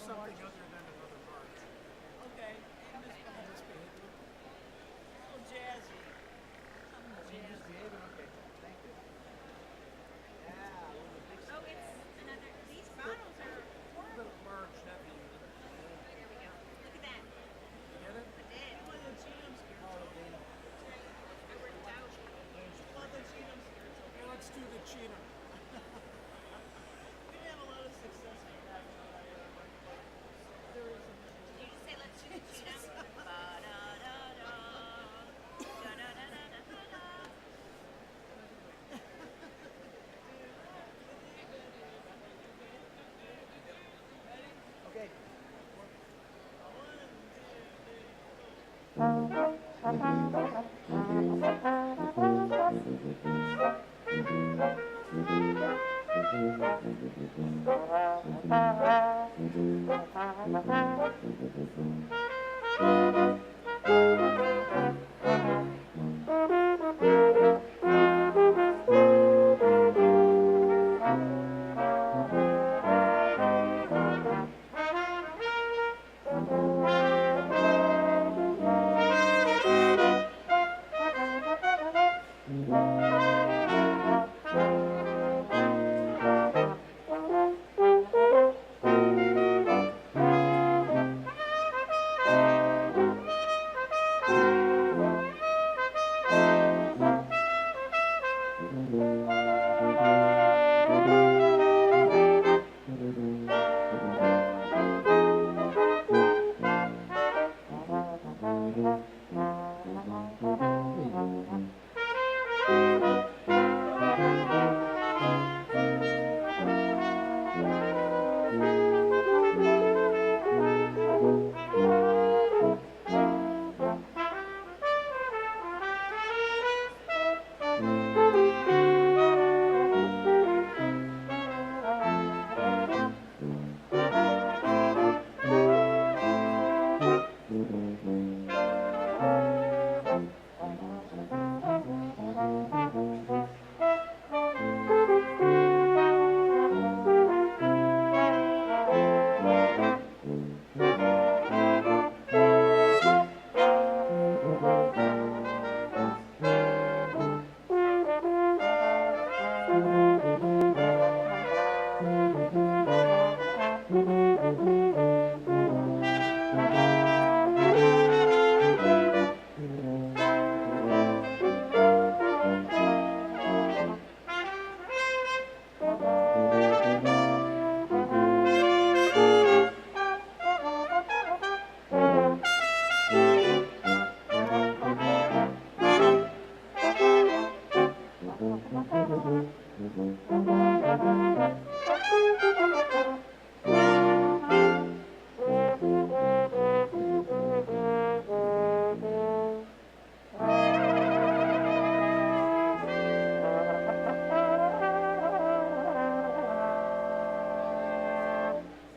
something other than another march. Okay. Misbehaving. A little jazzy. Something Oh, you jazzy. misbehaving? Okay, thank you. Yeah, a little big Oh, it's another. These bottles are A little bit horrible. of march heavy. There we go. Look at that. You get it? I did. You want the Cheatham Oh, spiritual? Dana. That's right. I worked out. You want the Cheatham spiritual? Okay, let's do the Cheatham. We didn't have a lot of success with that one when I worked, but there is some. Did you just say let's do the Cheatham? Ba-da-da-da. Da-da-da-da-da-da. Okay.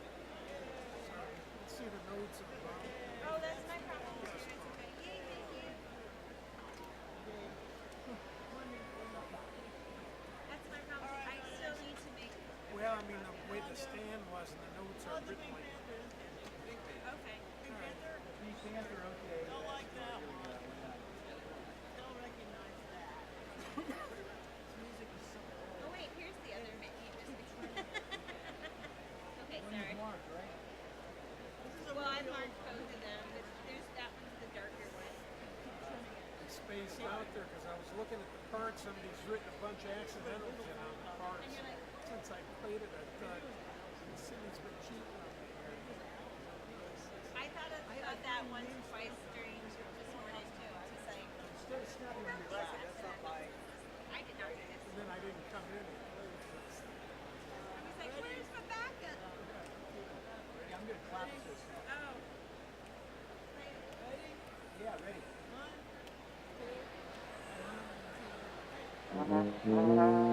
Sorry. Let's see the notes at the bottom. Oh, that's my problem too. It's okay. Yay, thank you. That's my problem too. I still need to make. Well, I mean, the way the stand was and the notes are Oh, the written Pink like. Panther. Okay. Pink Panther? Pink Panther, okay. Don't like that Here we one. go. Don't recognize that. This music is so Oh wait, here's the other Mickey. Okay, When sorry. you mark, right? This is a Well, I really marked old both of them. There's that one's the darker one. I spaced out there because I was looking at the parts. Somebody's written a bunch of accidentals in on the parts. And you're like, Since I played it, I thought the city's been cheating on me. I thought of that once or twice during this morning too. I was like, Instead of snapping on your back, that's not my. I did not do this. And then I didn't come in and play it. I was like, where's the backup? Ready? I'm gonna clap this now. Oh. Ready? Yeah, ready. One, two.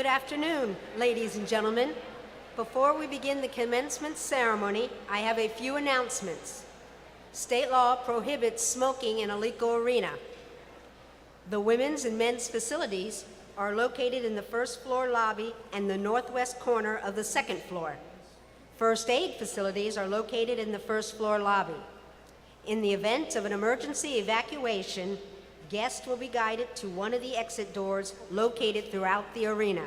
Good afternoon, ladies and gentlemen. Before we begin the commencement ceremony, I have a few announcements. State law prohibits smoking in a legal arena. The women's and men's facilities are located in the first floor lobby and the northwest corner of the second floor. First aid facilities are located in the first floor lobby. In the event of an emergency evacuation, guests will be guided to one of the exit doors located throughout the arena.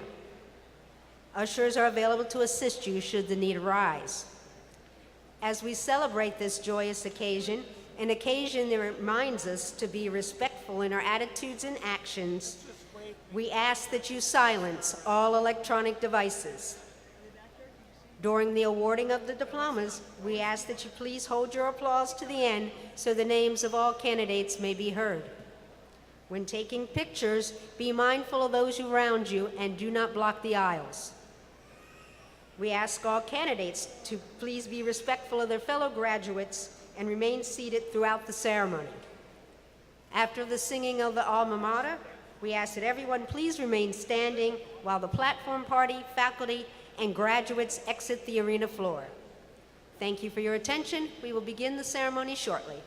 Ushers are available to assist you should the need arise. As we celebrate this joyous occasion, an occasion that reminds us to be respectful in our attitudes and actions, we ask that you silence all electronic devices. During the awarding of the diplomas, we ask that you please hold your applause to the end so the names of all candidates may be heard. When taking pictures, be mindful of those around you and do not block the aisles. We ask all candidates to please be respectful of their fellow graduates and remain seated throughout the ceremony. After the singing of the alma mater, we ask that everyone please remain standing while the platform party, faculty, and graduates exit the arena floor. Thank you for your attention. We will begin the ceremony shortly.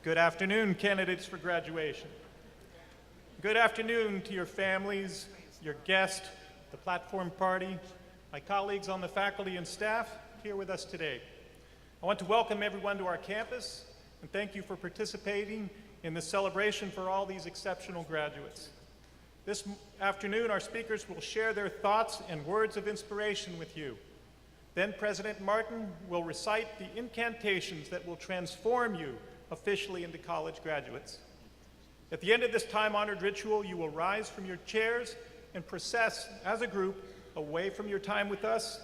Good afternoon, candidates for graduation. Good afternoon to your families, your guests, the platform party, my colleagues on the faculty and staff here with us today. I want to welcome everyone to our campus and thank you for participating in this celebration for all these exceptional graduates. This afternoon, our speakers will share their thoughts and words of inspiration with you. Then President Martin will recite the incantations that will transform you officially into college graduates. At the end of this time-honored ritual, you will rise from your chairs and process as a group away from your time with us,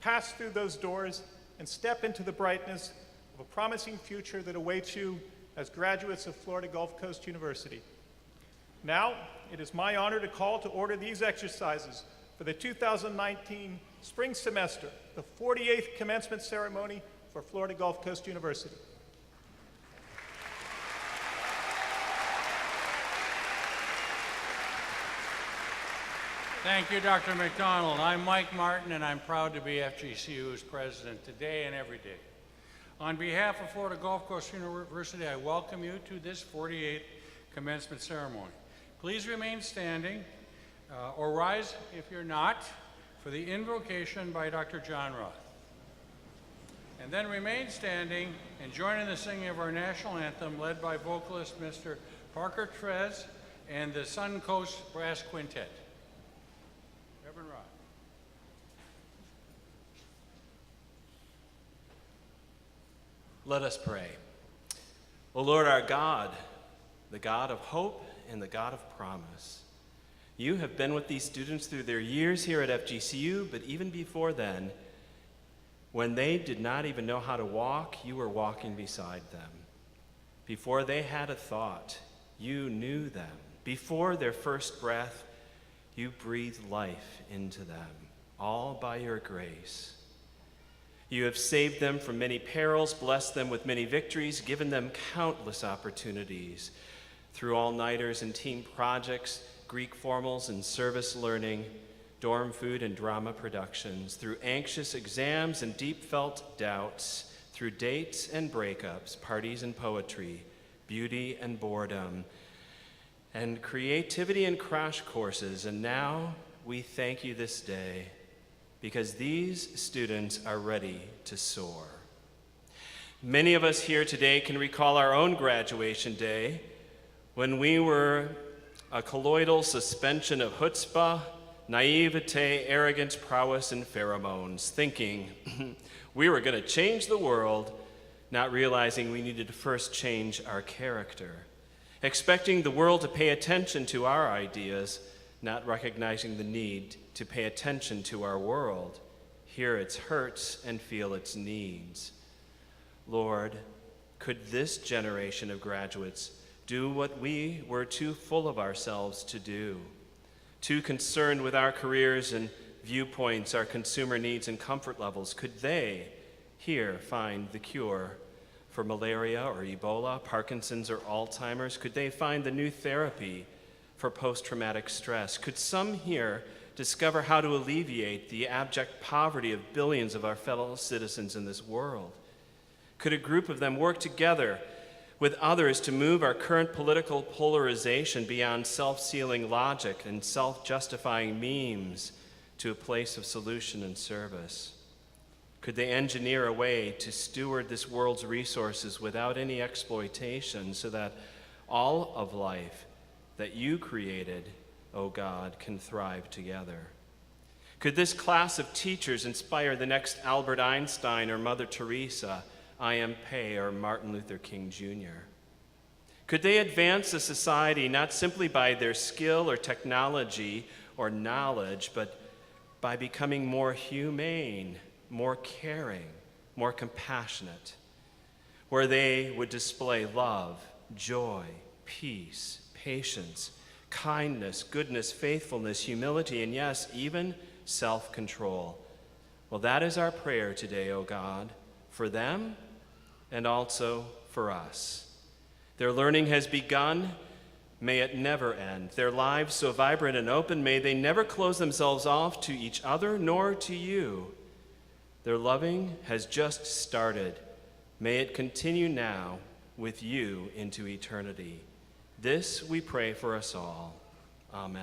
pass through those doors, and step into the brightness of a promising future that awaits you as graduates of Florida Gulf Coast University. Now, it is my honor to call to order these exercises for the 2019 spring semester, the 48th commencement ceremony for Florida Gulf Coast University. Thank you, Dr. McDonald. I'm Mike Martin, and I'm proud to be FGCU's president today and every day. On behalf of Florida Gulf Coast University, I welcome you to this 48th commencement ceremony. Please remain standing or rise if you're not for the invocation by Dr. John Roth. And then remain standing and join in the singing of our national anthem led by vocalist Mr. Parker Trez and the Sun Coast Brass Quintet. Reverend Roth. Let us pray. O Lord our God, the God of hope and the God of promise, you have been with these students through their years here at FGCU, but even before then, when they did not even know how to walk, you were walking beside them. Before they had a thought, you knew them. Before their first breath, you breathed life into them, all by your grace. You have saved them from many perils, blessed them with many victories, given them countless opportunities through all-nighters and team projects, Greek formals and service learning, dorm food and drama productions, through anxious exams and deep-felt doubts, through dates and breakups, parties and poetry, beauty and boredom, and creativity and crash courses. And now we thank you this day because these students are ready to soar. Many of us here today can recall our own graduation day when we were a colloidal suspension of chutzpah, naivete, arrogance, prowess, and pheromones, thinking we were going to change the world, not realizing we needed to first change our character, expecting the world to pay attention to our ideas, not recognizing the need to pay attention to our world, hear its hurts, and feel its needs. Lord, could this generation of graduates do what we were too full of ourselves to do, too concerned with our careers and viewpoints, our consumer needs and comfort levels? Could they here find the cure for malaria or Ebola, Parkinson's or Alzheimer's? Could they find the new therapy for post-traumatic stress? Could some here discover how to alleviate the abject poverty of billions of our fellow citizens in this world? Could a group of them work together with others to move our current political polarization beyond self-sealing logic and self-justifying memes to a place of solution and service? Could they engineer a way to steward this world's resources without any exploitation so that all of life that you created, O God, can thrive together? Could this class of teachers inspire the next Albert Einstein or Mother Teresa, I.M. Pei, or Martin Luther King Jr.? Could they advance a society not simply by their skill or technology or knowledge, but by becoming more humane, more caring, more compassionate, where they would display love, joy, peace, patience, kindness, goodness, faithfulness, humility, and yes, even self-control? Well, that is our prayer today, O God, for them and also for us. Their learning has begun. May it never end. Their lives so vibrant and open, may they never close themselves off to each other nor to you. Their loving has just started. May it continue now with you into eternity. This we pray for us all. Amen.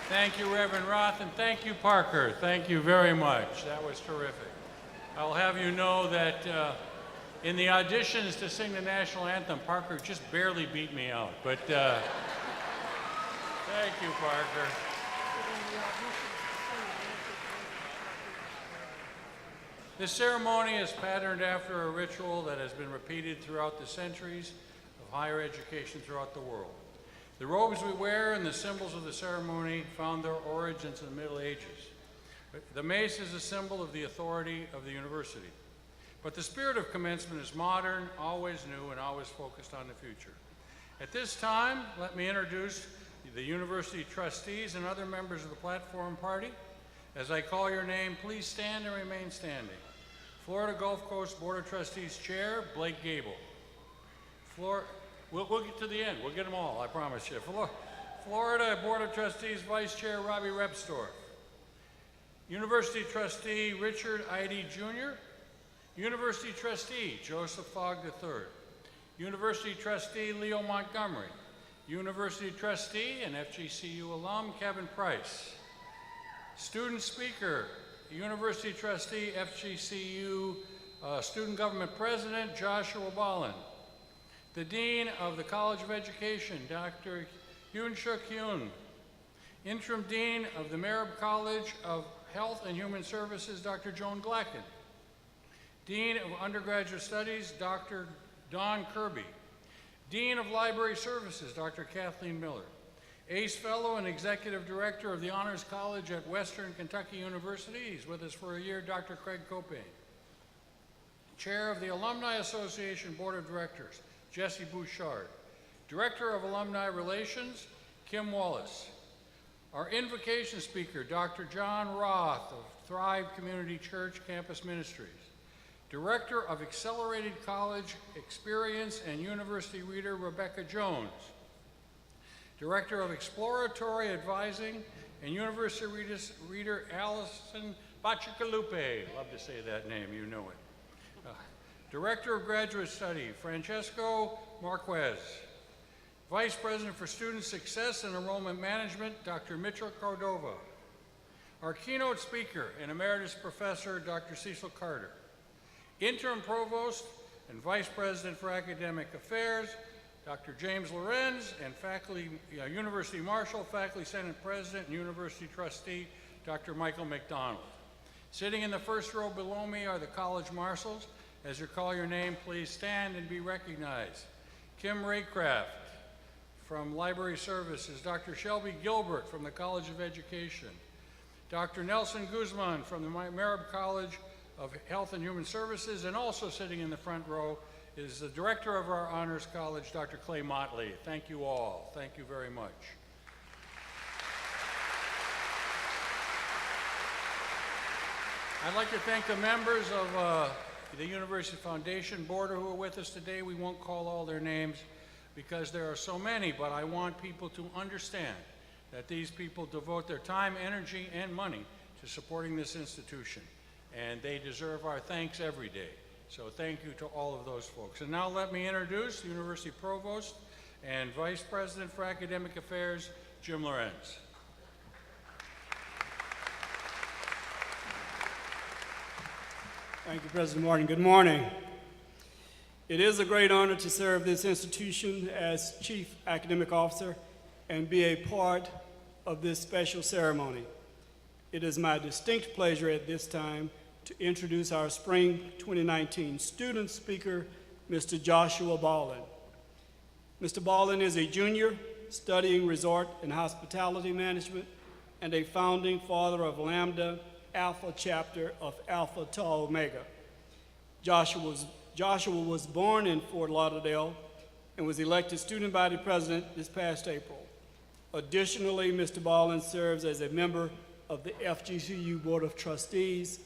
Thank you, Reverend Roth, and thank you, Parker. Thank you very much. That was terrific. I'll have you know that in the auditions to sing the national anthem, Parker just barely beat me out. But thank you, Parker. This ceremony is patterned after a ritual that has been repeated throughout the centuries of higher education throughout the world. The robes we wear and the symbols of the ceremony found their origins in the Middle Ages. The mace is a symbol of the authority of the university. But the spirit of commencement is modern, always new, and always focused on the future. At this time, let me introduce the university trustees and other members of the platform party. As I call your name, please stand and remain standing. Florida Gulf Coast Board of Trustees Chair, Blake Gable. We'll get to the end. We'll get them all, I promise you. Florida Board of Trustees Vice Chair Robbie Repstorff. University Trustee Richard Idy Jr. University Trustee Joseph Fogg III. University Trustee Leo Montgomery. University Trustee and FGCU alum Kevin Price. Student Speaker, University Trustee FGCU Student Government President Joshua Ballin. The Dean of the College of Education, Dr. Hyun-Suk Hyun. Interim Dean of the Merib College of Health and Human Services, Dr. Joan Glacken. Dean of Undergraduate Studies, Dr. Don Kirby. Dean of Library Services, Dr. Kathleen Miller. ACE Fellow and Executive Director of the Honors College at Western Kentucky University. He's with us for a year, Dr. Craig Copain. Chair of the Alumni Association Board of Directors, Jesse Bouchard. Director of Alumni Relations, Kim Wallace. Our invocation speaker, Dr. John Roth of Thrive Community Church Campus Ministries. Director of Accelerated College Experience and University Reader, Rebecca Jones. Director of Exploratory Advising and University Reader, Allison Bacigalupe. Love to say that name, you know it. Director of Graduate Study, Francesco Marquez. Vice President for Student Success and Enrollment Management, Dr. Mitchell Cordova. Our keynote speaker and Emeritus Professor, Dr. Cecil Carter. Interim Provost and Vice President for Academic Affairs, Dr. James Lorenz, and Faculty, University Marshal, Faculty Senate President, and University Trustee, Dr. Michael McDonald. Sitting in the first row below me are the college marshals. As you call your name, please stand and be recognized. Kim Raycraft from Library Services, Dr. Shelby Gilbert from the College of Education, Dr. Nelson Guzman from the Marib College of Health and Human Services, and also sitting in the front row is the director of our Honors College, Dr. Clay Motley. Thank you all. Thank you very much. I'd like to thank the members of the University Foundation Board who are with us today. We won't call all their names because there are so many, but I want people to understand that these people devote their time, energy, and money to supporting this institution, and they deserve our thanks every day. So thank you to all of those folks. And now let me introduce the University Provost and Vice President for Academic Affairs, Jim Lorenz. Thank you, President Martin. Good morning. It is a great honor to serve this institution as Chief Academic Officer and be a part of this special ceremony. It is my distinct pleasure at this time to introduce our Spring 2019 student speaker, Mr. Joshua Ballin. Mr. Ballin is a junior studying resort and hospitality management and a founding father of Lambda Alpha chapter of Alpha Tau Omega. Joshua was born in Fort Lauderdale and was elected student body president this past April. Additionally, Mr. Ballin serves as a member of the FGCU Board of Trustees.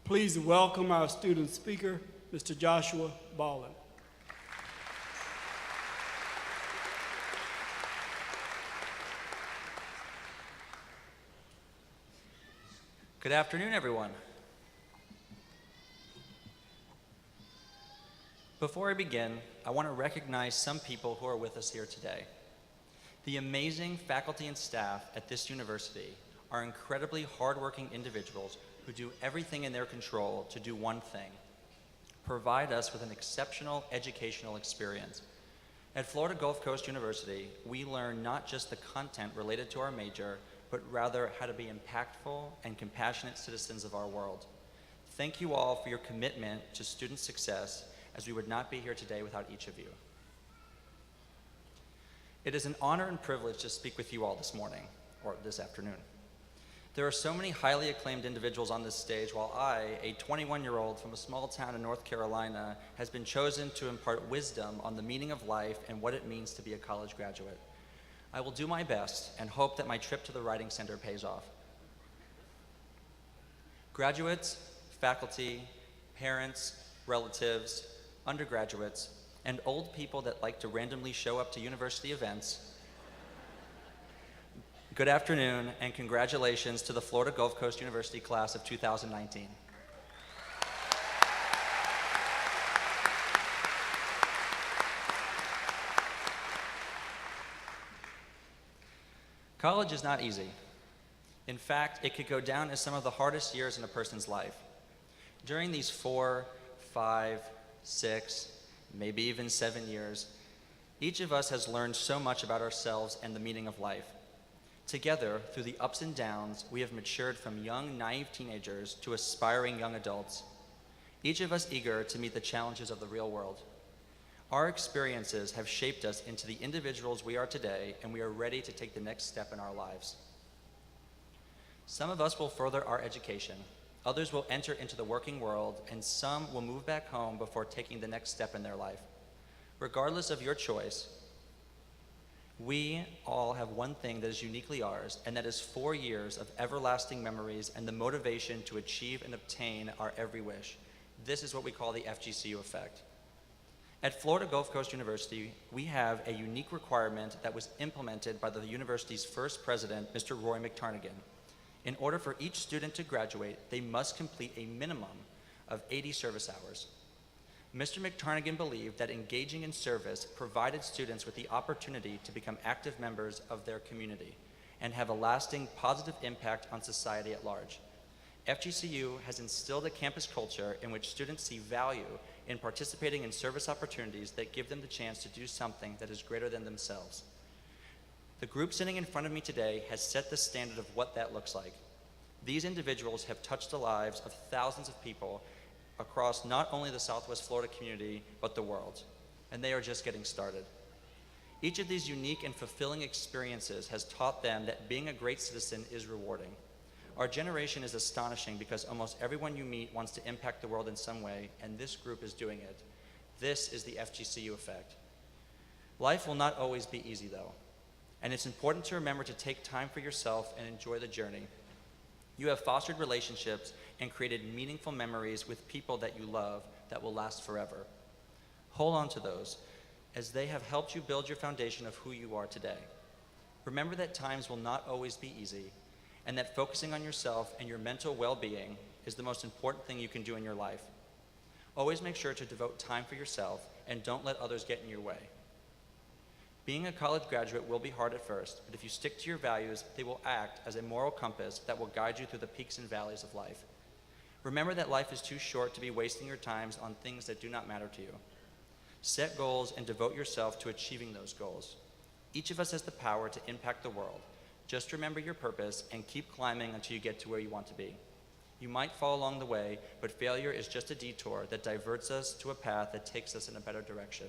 Please welcome our student speaker, Mr. Joshua Ballin. Good afternoon, everyone. Before I begin, I want to recognize some people who are with us here today. The amazing faculty and staff at this university are incredibly hardworking individuals who do everything in their control to do one thing: provide us with an exceptional educational experience. At Florida Gulf Coast University, we learn not just the content related to our major, but rather how to be impactful and compassionate citizens of our world. Thank you all for your commitment to student success, as we would not be here today without each of you. It is an honor and privilege to speak with you all this morning, or this afternoon. There are so many highly acclaimed individuals on this stage, while I, a 21-year-old from a small town in North Carolina, has been chosen to impart wisdom on the meaning of life and what it means to be a college graduate. I will do my best and hope that my trip to the Writing Center pays off. Graduates, faculty, parents, relatives, undergraduates, and old people that like to randomly show up to university events, good afternoon and congratulations to the Florida Gulf Coast University class of 2019. College is not easy. In fact, it could go down as some of the hardest years in a person's life. During these 4, 5, 6, maybe even 7 years, each of us has learned so much about ourselves and the meaning of life. Together, through the ups and downs, we have matured from young, naive teenagers to aspiring young adults, each of us eager to meet the challenges of the real world. Our experiences have shaped us into the individuals we are today, and we are ready to take the next step in our lives. Some of us will further our education, others will enter into the working world, and some will move back home before taking the next step in their life. Regardless of your choice, we all have one thing that is uniquely ours, and that is 4 years of everlasting memories and the motivation to achieve and obtain our every wish. This is what we call the FGCU effect. At Florida Gulf Coast University, we have a unique requirement that was implemented by the university's first president, Mr. Roy McTarnigan. In order for each student to graduate, they must complete a minimum of 80 service hours. Mr. McTarnigan believed that engaging in service provided students with the opportunity to become active members of their community and have a lasting positive impact on society at large. FGCU has instilled a campus culture in which students see value in participating in service opportunities that give them the chance to do something that is greater than themselves. The group sitting in front of me today has set the standard of what that looks like. These individuals have touched the lives of thousands of people across not only the Southwest Florida community, but the world, and they are just getting started. Each of these unique and fulfilling experiences has taught them that being a great citizen is rewarding. Our generation is astonishing because almost everyone you meet wants to impact the world in some way, and this group is doing it. This is the FGCU effect. Life will not always be easy, though, and it's important to remember to take time for yourself and enjoy the journey. You have fostered relationships and created meaningful memories with people that you love that will last forever. Hold on to those, as they have helped you build your foundation of who you are today. Remember that times will not always be easy, and that focusing on yourself and your mental well-being is the most important thing you can do in your life. Always make sure to devote time for yourself and don't let others get in your way. Being a college graduate will be hard at first, but if you stick to your values, they will act as a moral compass that will guide you through the peaks and valleys of life. Remember that life is too short to be wasting your times on things that do not matter to you. Set goals and devote yourself to achieving those goals. Each of us has the power to impact the world. Just remember your purpose and keep climbing until you get to where you want to be. You might fall along the way, but failure is just a detour that diverts us to a path that takes us in a better direction.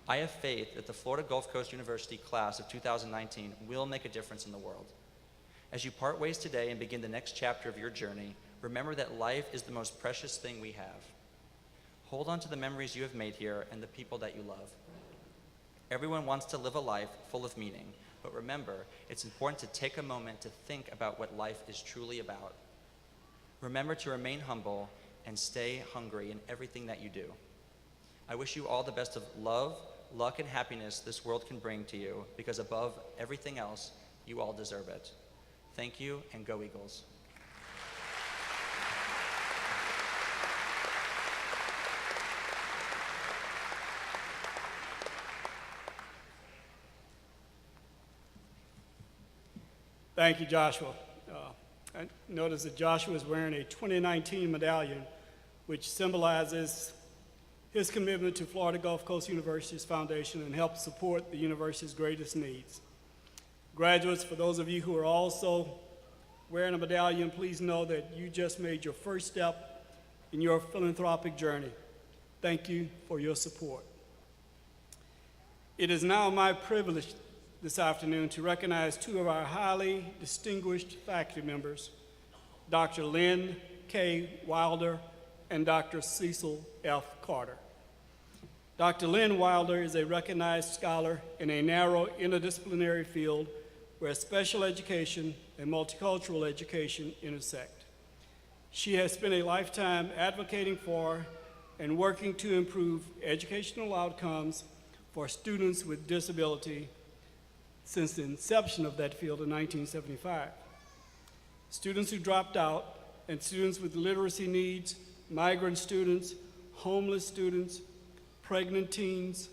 I have faith that the Florida Gulf Coast University class of 2019 will make a difference in the world. As you part ways today and begin the next chapter of your journey, remember that life is the most precious thing we have. Hold on to the memories you have made here and the people that you love. Everyone wants to live a life full of meaning, but remember, it's important to take a moment to think about what life is truly about. Remember to remain humble and stay hungry in everything that you do. I wish you all the best of love, luck, and happiness this world can bring to you, because above everything else, you all deserve it. Thank you, and go Eagles. Thank you, Joshua. I noticed that Joshua is wearing a 2019 medallion, which symbolizes his commitment to Florida Gulf Coast University's foundation and helps support the university's greatest needs. Graduates, for those of you who are also wearing a medallion, please know that you just made your first step in your philanthropic journey. Thank you for your support. It is now my privilege this afternoon to recognize two of our highly distinguished faculty members, Dr. Lynn K. Wilder and Dr. Cecil F. Carter. Dr. Lynn Wilder is a recognized scholar in a narrow interdisciplinary field where special education and multicultural education intersect. She has spent a lifetime advocating for and working to improve educational outcomes for students with disability since the inception of that field in 1975. Students who dropped out and students with literacy needs, migrant students, homeless students, pregnant teens,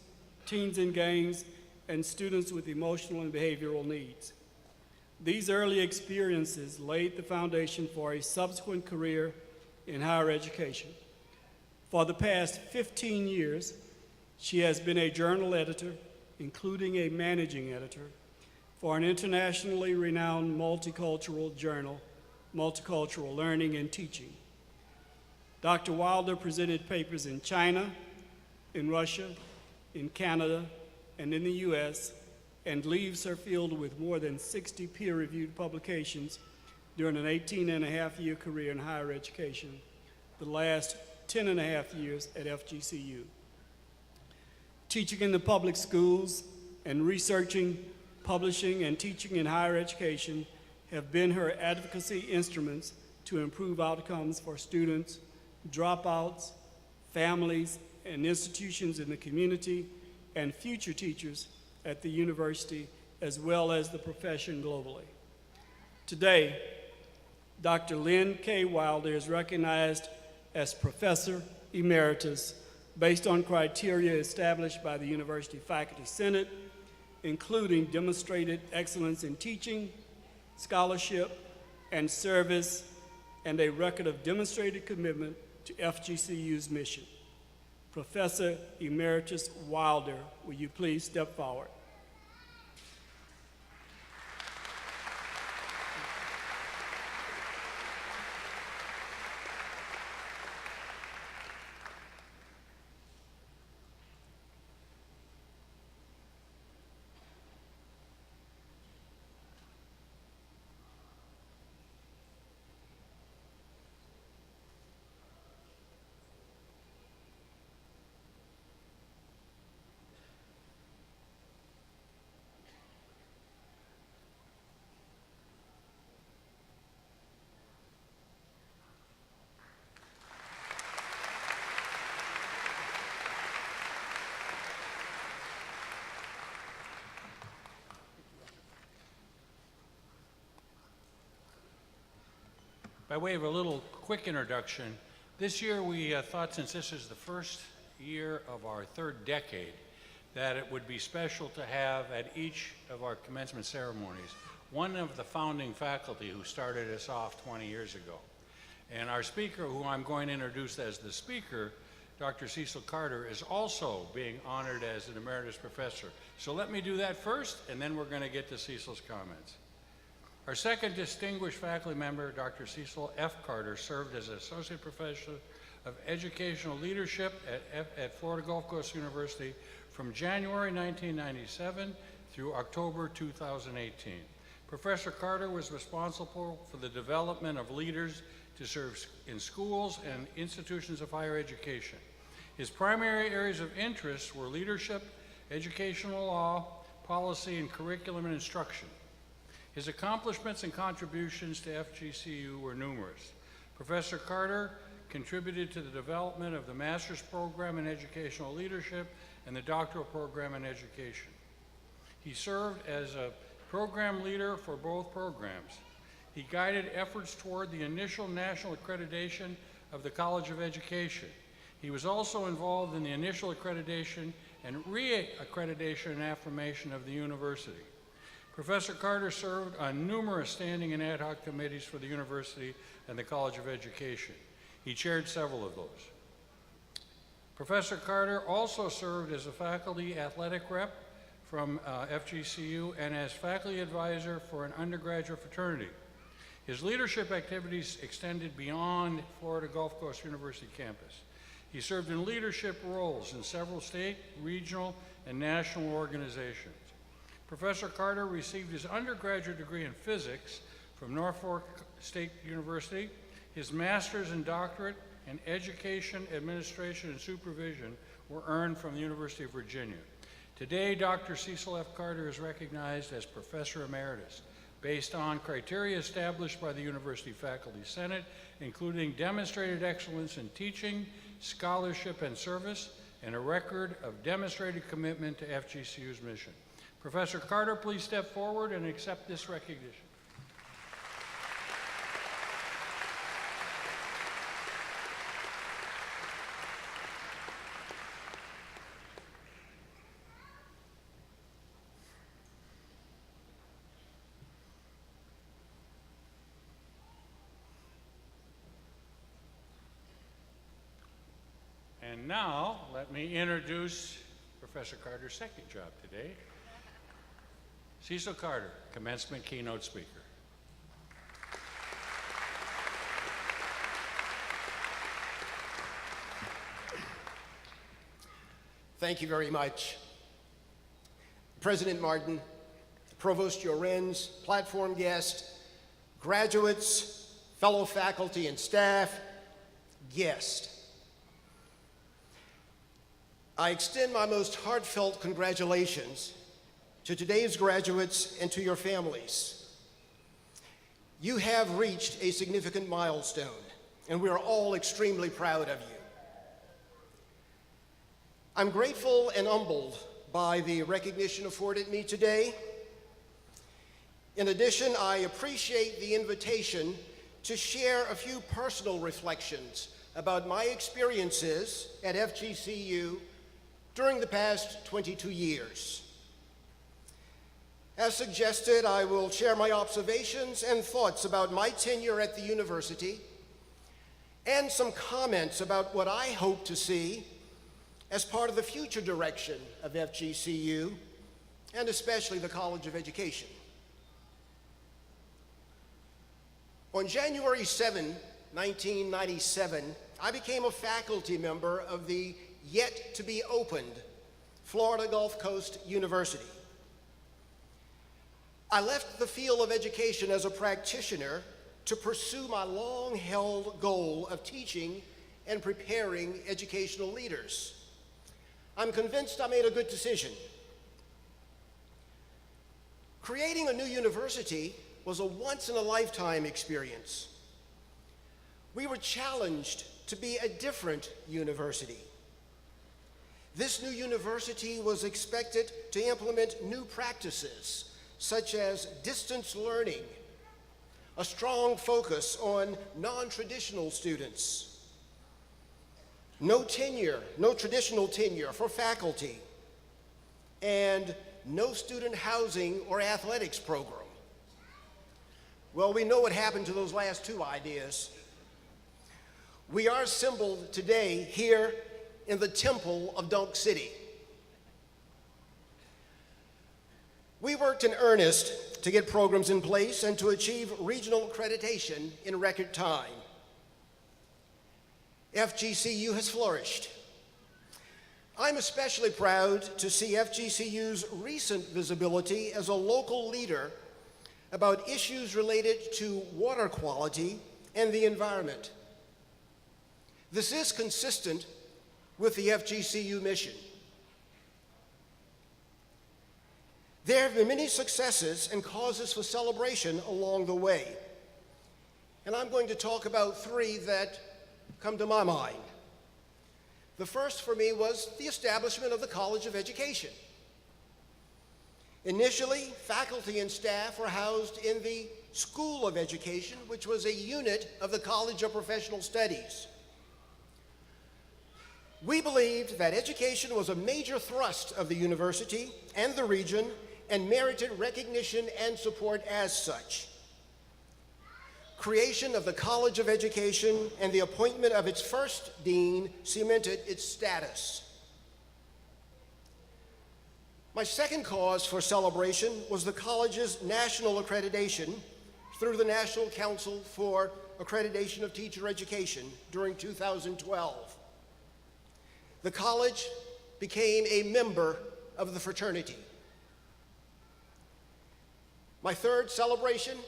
teens in gangs, and students with emotional and behavioral needs. These early experiences laid the foundation for a subsequent career in higher education. For the past 15 years, she has been a journal editor, including a managing editor, for an internationally renowned multicultural journal, Multicultural Learning and Teaching. Dr. Wilder presented papers in China, in Russia, in Canada, and in the US, and leaves her field with more than 60 peer-reviewed publications during an 18-and-a-half-year career in higher education, the last 10-and-a-half years at FGCU. Teaching in the public schools and researching, publishing, and teaching in higher education have been her advocacy instruments to improve outcomes for students, dropouts, families, and institutions in the community, and future teachers at the university, as well as the profession globally. Today, Dr. Lynn K. Wilder is recognized as Professor Emeritus based on criteria established by the University Faculty Senate, including demonstrated excellence in teaching, scholarship, and service, and a record of demonstrated commitment to FGCU's mission. Professor Emeritus Wilder, will you please step forward? By way of a little quick introduction, this year we thought, since this is the first year of our third decade, that it would be special to have at each of our commencement ceremonies one of the founding faculty who started us off 20 years ago. And our speaker, who I'm going to introduce as the speaker, Dr. Cecil Carter, is also being honored as an emeritus professor. So let me do that first, and then we're going to get to Cecil's comments. Our second distinguished faculty member, Dr. Cecil F. Carter, served as Associate Professor of Educational Leadership at Florida Gulf Coast University from January 1997 through October 2018. Professor Carter was responsible for the development of leaders to serve in schools and institutions of higher education. His primary areas of interest were leadership, educational law, policy, and curriculum and instruction. His accomplishments and contributions to FGCU were numerous. Professor Carter contributed to the development of the master's program in educational leadership and the doctoral program in education. He served as a program leader for both programs. He guided efforts toward the initial national accreditation of the College of Education. He was also involved in the initial accreditation and re-accreditation and affirmation of the university. Professor Carter served on numerous standing and ad hoc committees for the university and the College of Education. He chaired several of those. Professor Carter also served as a faculty athletic rep from FGCU and as faculty advisor for an undergraduate fraternity. His leadership activities extended beyond Florida Gulf Coast University campus. He served in leadership roles in several state, regional, and national organizations. Professor Carter received his undergraduate degree in physics from Norfolk State University. His master's and doctorate in education, administration, and supervision were earned from the University of Virginia. Today, Dr. Cecil F. Carter is recognized as Professor Emeritus based on criteria established by the University Faculty Senate, including demonstrated excellence in teaching, scholarship, and service, and a record of demonstrated commitment to FGCU's mission. Professor Carter, please step forward and accept this recognition. And now, let me introduce Professor Carter's second job today. Cecil Carter, commencement keynote speaker. Thank you very much. President Martin, Provost Jorenz, platform guest, graduates, fellow faculty and staff, guest. I extend my most heartfelt congratulations to today's graduates and to your families. You have reached a significant milestone, and we are all extremely proud of you. I'm grateful and humbled by the recognition afforded me today. In addition, I appreciate the invitation to share a few personal reflections about my experiences at FGCU during the past 22 years. As suggested, I will share my observations and thoughts about my tenure at the university and some comments about what I hope to see as part of the future direction of FGCU and especially the College of Education. On January 7, 1997, I became a faculty member of the yet-to-be-opened Florida Gulf Coast University. I left the field of education as a practitioner to pursue my long-held goal of teaching and preparing educational leaders. I'm convinced I made a good decision. Creating a new university was a once-in-a-lifetime experience. We were challenged to be a different university. This new university was expected to implement new practices, such as distance learning, a strong focus on non-traditional students, no traditional tenure for faculty, and no student housing or athletics program. Well, we know what happened to those last two ideas. We are assembled today here in the Temple of Dunk City. We worked in earnest to get programs in place and to achieve regional accreditation in record time. FGCU has flourished. I'm especially proud to see FGCU's recent visibility as a local leader about issues related to water quality and the environment. This is consistent with the FGCU mission. There have been many successes and causes for celebration along the way, and I'm going to talk about three that come to my mind. The first for me was the establishment of the College of Education. Initially, faculty and staff were housed in the School of Education, which was a unit of the College of Professional Studies. We believed that education was a major thrust of the university and the region and merited recognition and support as such. Creation of the College of Education and the appointment of its first dean cemented its status. My second cause for celebration was the college's national accreditation through the National Council for Accreditation of Teacher Education during 2012. The college became a member of the fraternity. My third celebration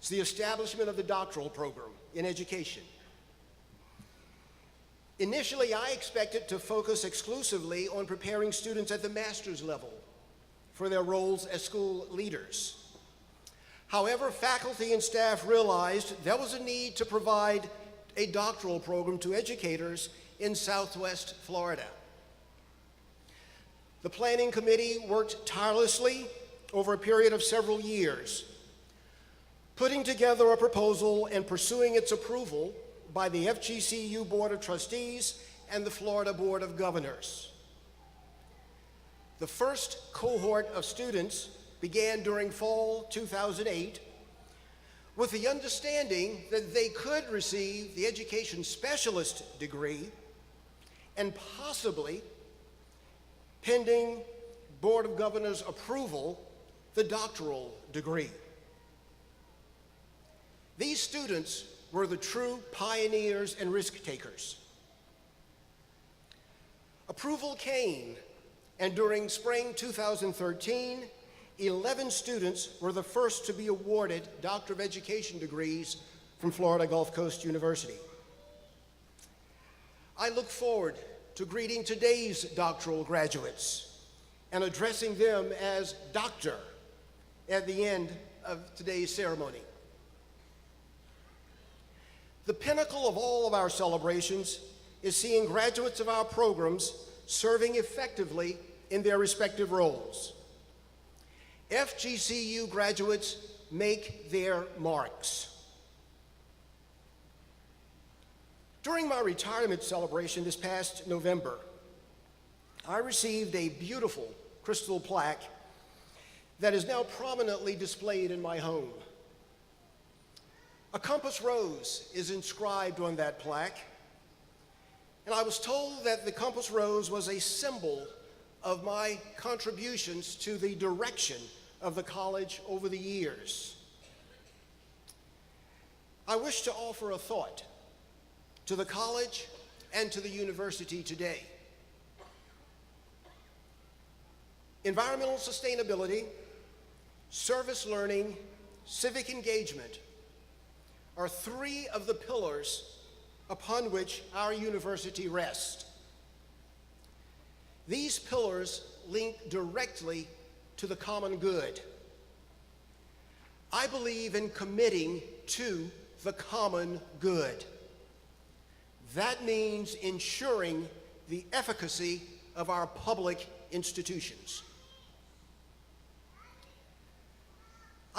is the establishment of the doctoral program in education. Initially, I expected to focus exclusively on preparing students at the master's level for their roles as school leaders. However, faculty and staff realized there was a need to provide a doctoral program to educators in Southwest Florida. The planning committee worked tirelessly over a period of several years, putting together a proposal and pursuing its approval by the FGCU Board of Trustees and the Florida Board of Governors. The first cohort of students began during fall 2008 with the understanding that they could receive the education specialist degree and possibly, pending Board of Governors approval, the doctoral degree. These students were the true pioneers and risk takers. Approval came, and during spring 2013, 11 students were the first to be awarded Doctor of Education degrees from Florida Gulf Coast University. I look forward to greeting today's doctoral graduates and addressing them as doctor at the end of today's ceremony. The pinnacle of all of our celebrations is seeing graduates of our programs serving effectively in their respective roles. FGCU graduates make their marks. During my retirement celebration this past November, I received a beautiful crystal plaque that is now prominently displayed in my home. A compass rose is inscribed on that plaque, and I was told that the compass rose was a symbol of my contributions to the direction of the college over the years. I wish to offer a thought to the college and to the university today. Environmental sustainability, service learning, civic engagement are three of the pillars upon which our university rests. These pillars link directly to the common good. I believe in committing to the common good. That means ensuring the efficacy of our public institutions.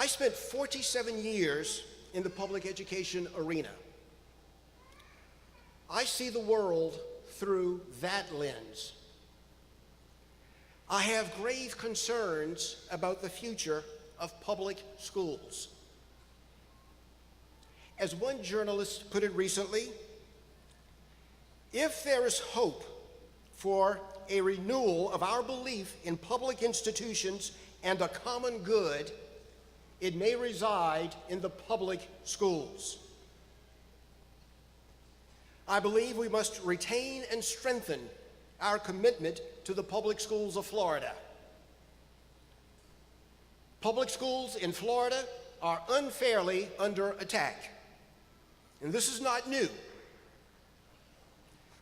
I spent 47 years in the public education arena. I see the world through that lens. I have grave concerns about the future of public schools. As one journalist put it recently, if there is hope for a renewal of our belief in public institutions and a common good, it may reside in the public schools. I believe we must retain and strengthen our commitment to the public schools of Florida. Public schools in Florida are unfairly under attack, and this is not new.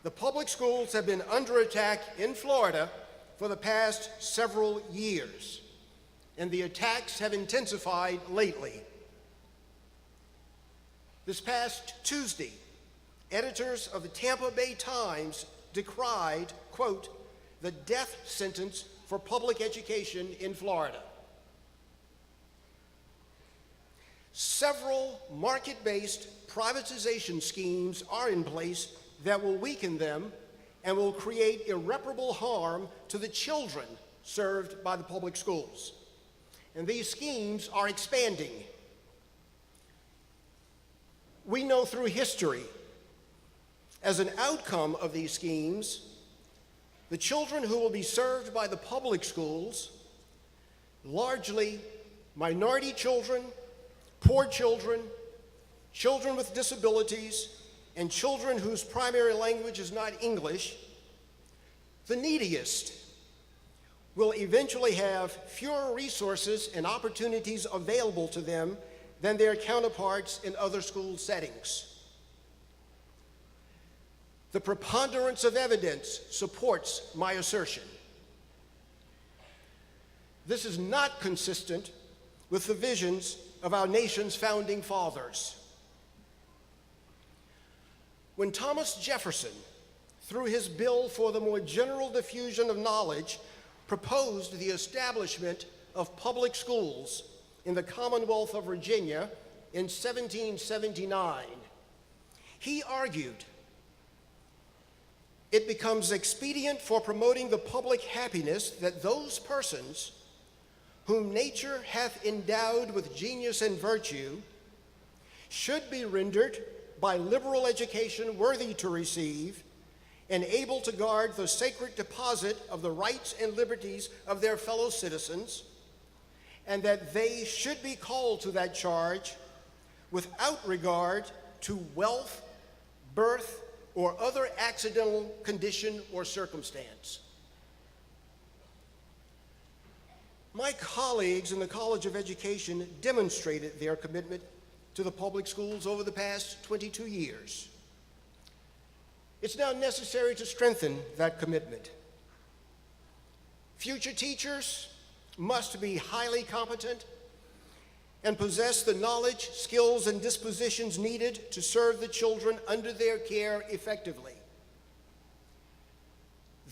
The public schools have been under attack in Florida for the past several years, and the attacks have intensified lately. This past Tuesday, editors of the Tampa Bay Times decried, quote, the death sentence for public education in Florida. Several market-based privatization schemes are in place that will weaken them and will create irreparable harm to the children served by the public schools. And these schemes are expanding. We know through history, as an outcome of these schemes, the children who will be served by the public schools, largely minority children, poor children, children with disabilities, and children whose primary language is not English, the neediest, will eventually have fewer resources and opportunities available to them than their counterparts in other school settings. The preponderance of evidence supports my assertion. This is not consistent with the visions of our nation's founding fathers. When Thomas Jefferson, through his bill for the more general diffusion of knowledge, proposed the establishment of public schools in the Commonwealth of Virginia in 1779, he argued, it becomes expedient for promoting the public happiness that those persons whom nature hath endowed with genius and virtue should be rendered by liberal education worthy to receive and able to guard the sacred deposit of the rights and liberties of their fellow citizens, and that they should be called to that charge without regard to wealth, birth, or other accidental condition or circumstance. My colleagues in the College of Education demonstrated their commitment to the public schools over the past 22 years. It's now necessary to strengthen that commitment. Future teachers must be highly competent and possess the knowledge, skills, and dispositions needed to serve the children under their care effectively.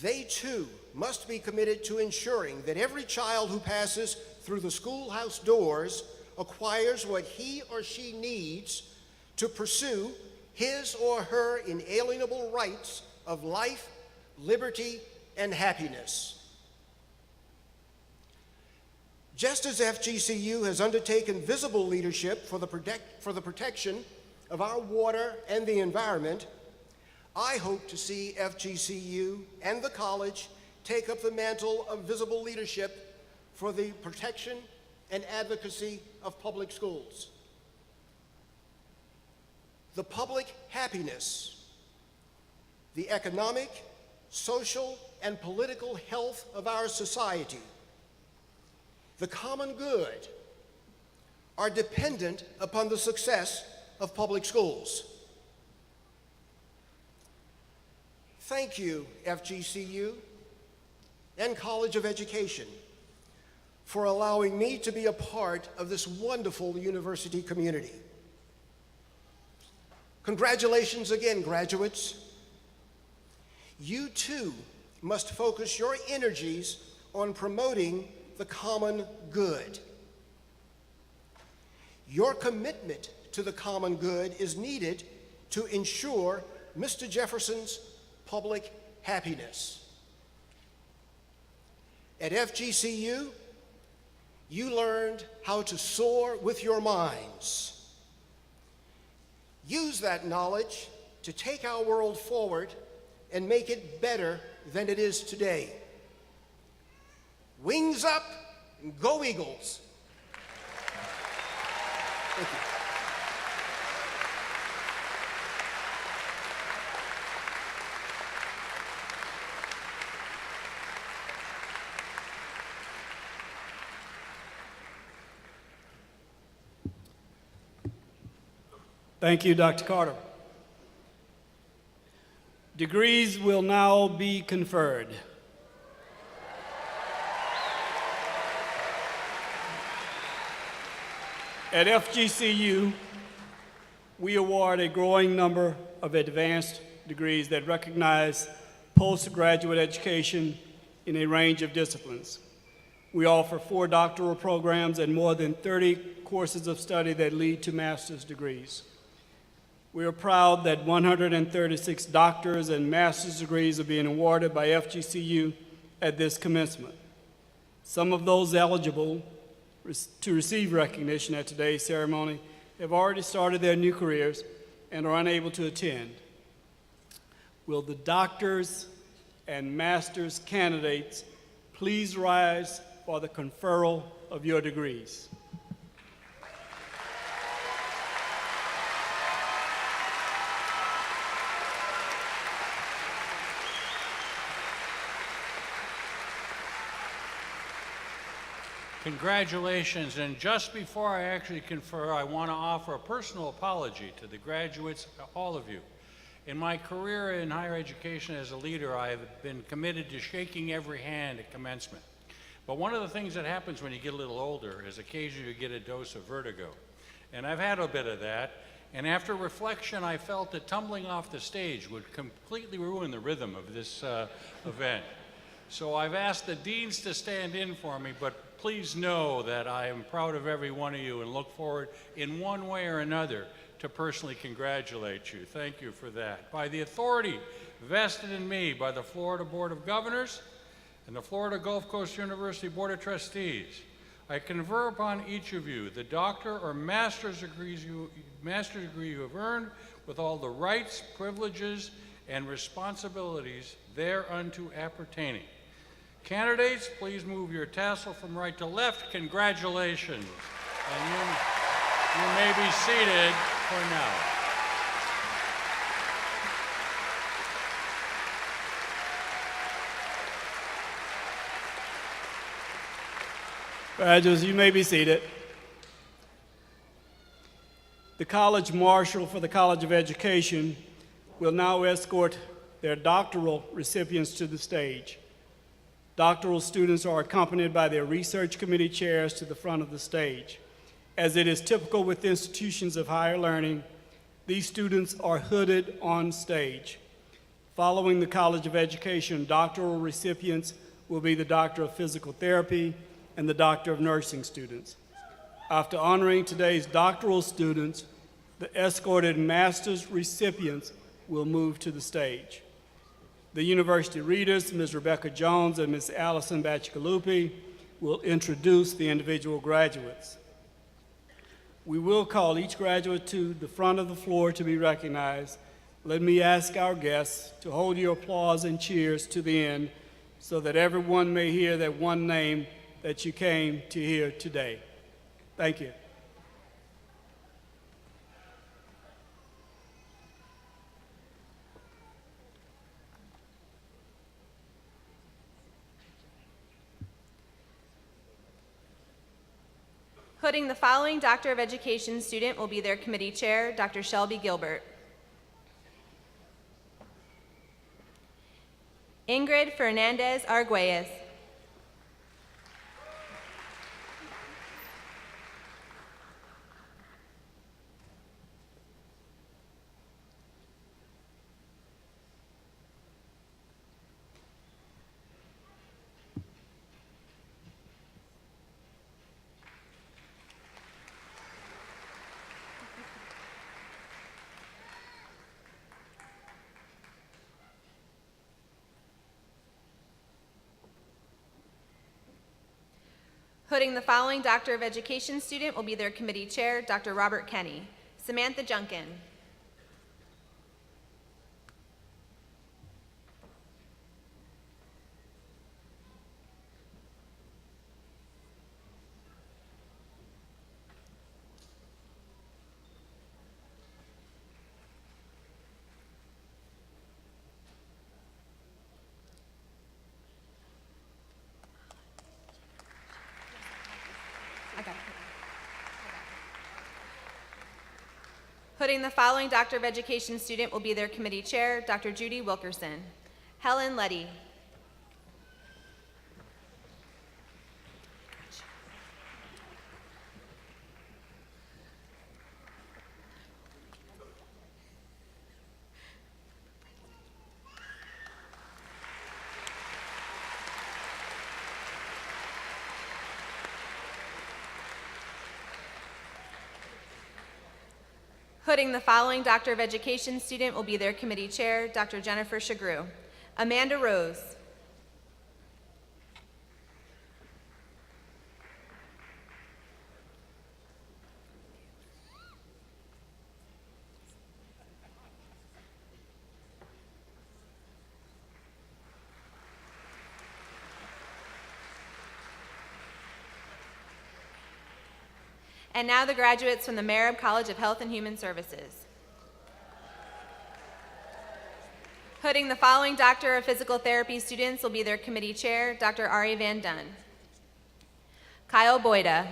They, too, must be committed to ensuring that every child who passes through the schoolhouse doors acquires what he or she needs to pursue his or her inalienable rights of life, liberty, and happiness. Just as FGCU has undertaken visible leadership for the protection of our water and the environment, I hope to see FGCU and the college take up the mantle of visible leadership for the protection and advocacy of public schools. The public happiness, the economic, social, and political health of our society, the common good, are dependent upon the success of public schools. Thank you, FGCU and College of Education, for allowing me to be a part of this wonderful university community. Congratulations again, graduates. You too must focus your energies on promoting the common good. Your commitment to the common good is needed to ensure Mr. Jefferson's public happiness. At FGCU, you learned how to soar with your minds. Use that knowledge to take our world forward and make it better than it is today. Wings up and go Eagles. Thank you. Thank you, Dr. Carter. Degrees will now be conferred. At FGCU, we award a growing number of advanced degrees that recognize postgraduate education in a range of disciplines. We offer 4 doctoral programs and more than 30 courses of study that lead to master's degrees. We are proud that 136 doctor's and master's degrees are being awarded by FGCU at this commencement. Some of those eligible to receive recognition at today's ceremony have already started their new careers and are unable to attend. Will the doctors and master's candidates please rise for the conferral of your degrees? Congratulations, and just before I actually confer, I want to offer a personal apology to the graduates, all of you. In my career in higher education as a leader, I have been committed to shaking every hand at commencement. But one of the things that happens when you get a little older is occasionally you get a dose of vertigo. And I've had a bit of that, and after reflection, I felt that tumbling off the stage would completely ruin the rhythm of this event. So I've asked the deans to stand in for me, but please know that I am proud of every one of you and look forward in one way or another to personally congratulate you. Thank you for that. By the authority vested in me by the Florida Board of Governors and the Florida Gulf Coast University Board of Trustees, I confer upon each of you the doctor or master's degree you have earned with all the rights, privileges, and responsibilities thereunto appertaining. Candidates, please move your tassel from right to left. Congratulations. And you may be seated for now. Graduates, you may be seated. The College Marshal for the College of Education will now escort their doctoral recipients to the stage. Doctoral students are accompanied by their research committee chairs to the front of the stage. As it is typical with institutions of higher learning, these students are hooded on stage. Following the College of Education, doctoral recipients will be the Doctor of Physical Therapy and the Doctor of Nursing students. After honoring today's doctoral students, the escorted master's recipients will move to the stage. The university readers, Ms. Rebecca Jones and Ms. Allison Bacigalupi, will introduce the individual graduates. We will call each graduate to the front of the floor to be recognized. Let me ask our guests to hold your applause and cheers to the end so that everyone may hear that one name that you came to hear today. Thank you. Hooding the following Doctor of Education student will be their committee chair, Dr. Shelby Gilbert. Ingrid Fernandez Arguelles. Putting the following Doctor of Education student will be their committee chair, Dr. Robert Kenny. Samantha Junkin. Putting the following Doctor of Education student will be their committee chair, Dr. Judy Wilkerson. Helen Letty. Putting the following Doctor of Education student will be their committee chair, Dr. Jennifer Shagru. Amanda Rose. And now the graduates from the Marab College of Health and Human Services. Putting the following Doctor of Physical Therapy students will be their committee chair, Dr. Ari Van Dunn. Kyle Boyda.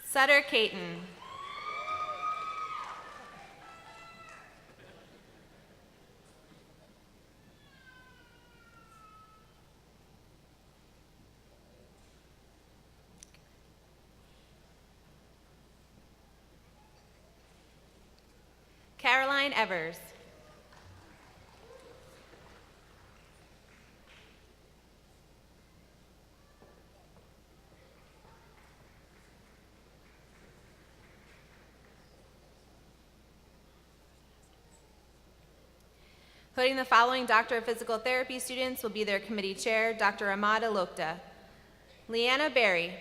Sutter Caton. Caroline Evers. Putting the following Doctor of Physical Therapy students will be their committee chair, Dr. Ahmad Alokta. Leanna Berry.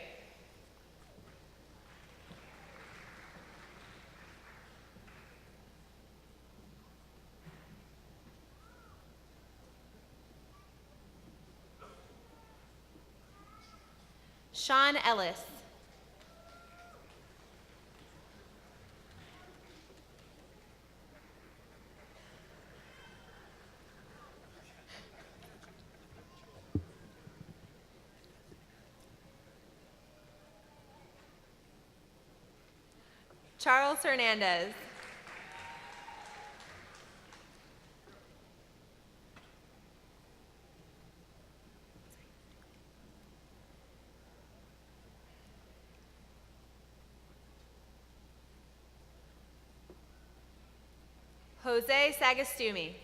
Sean Ellis. Charles Hernandez. Jose Sagastumi.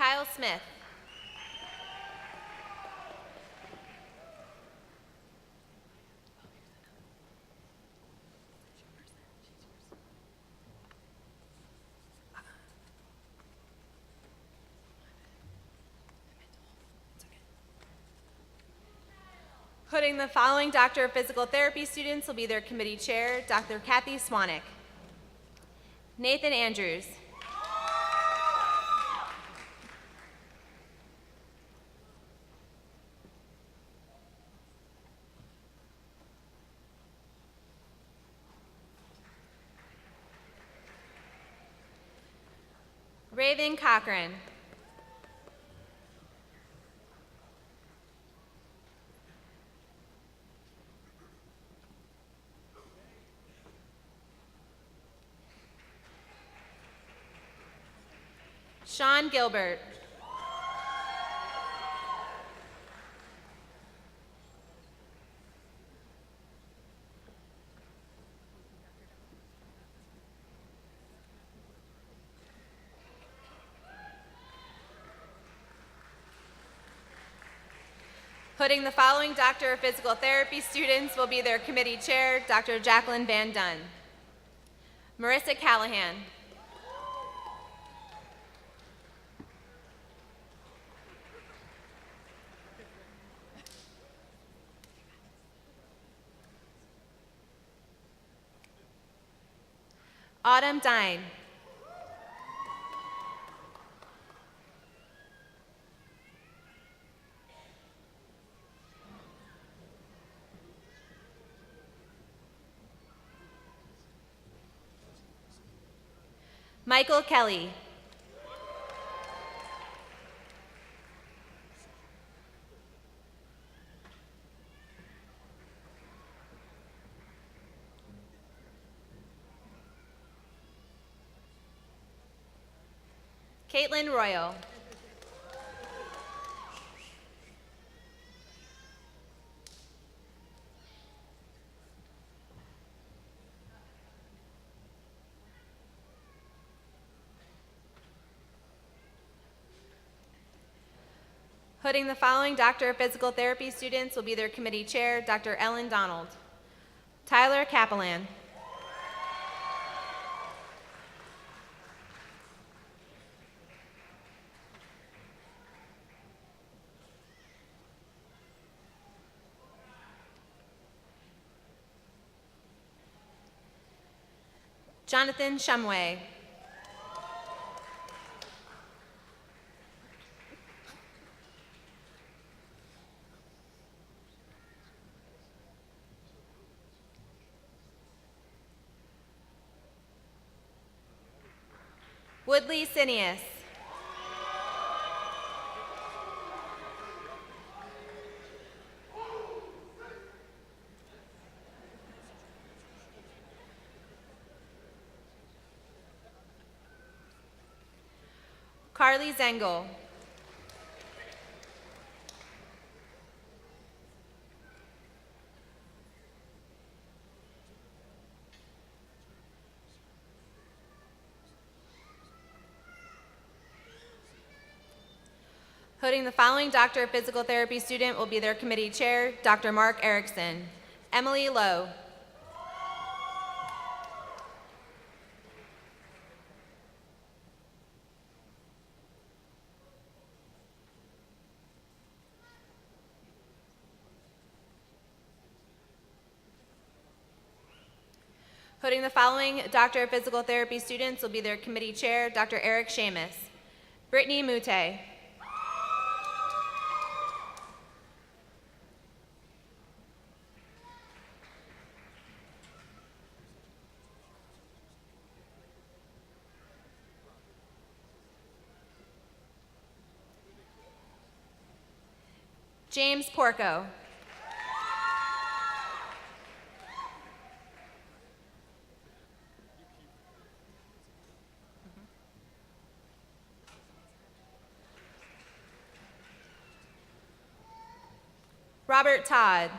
Kyle Smith. Putting the following Doctor of Physical Therapy students will be their committee chair, Dr. Kathy Swanek. Nathan Andrews. Raven Cochran. Sean Gilbert. Putting the following Doctor of Physical Therapy students will be their committee chair, Dr. Jacqueline Van Dunn. Marissa Callahan. Autumn Dine. Michael Kelly. Caitlin Royal. Putting the following Doctor of Physical Therapy students will be their committee chair, Dr. Ellen Donald. Tyler Kaplan. Jonathan Shumway. Woodley Sinius. Carly Zengel. Putting the following Doctor of Physical Therapy student will be their committee chair, Dr. Mark Erickson. Emily Lowe. Putting the following Doctor of Physical Therapy students will be their committee chair, Dr. Eric Seamus. Brittany Mute. James Porco. Robert Todd.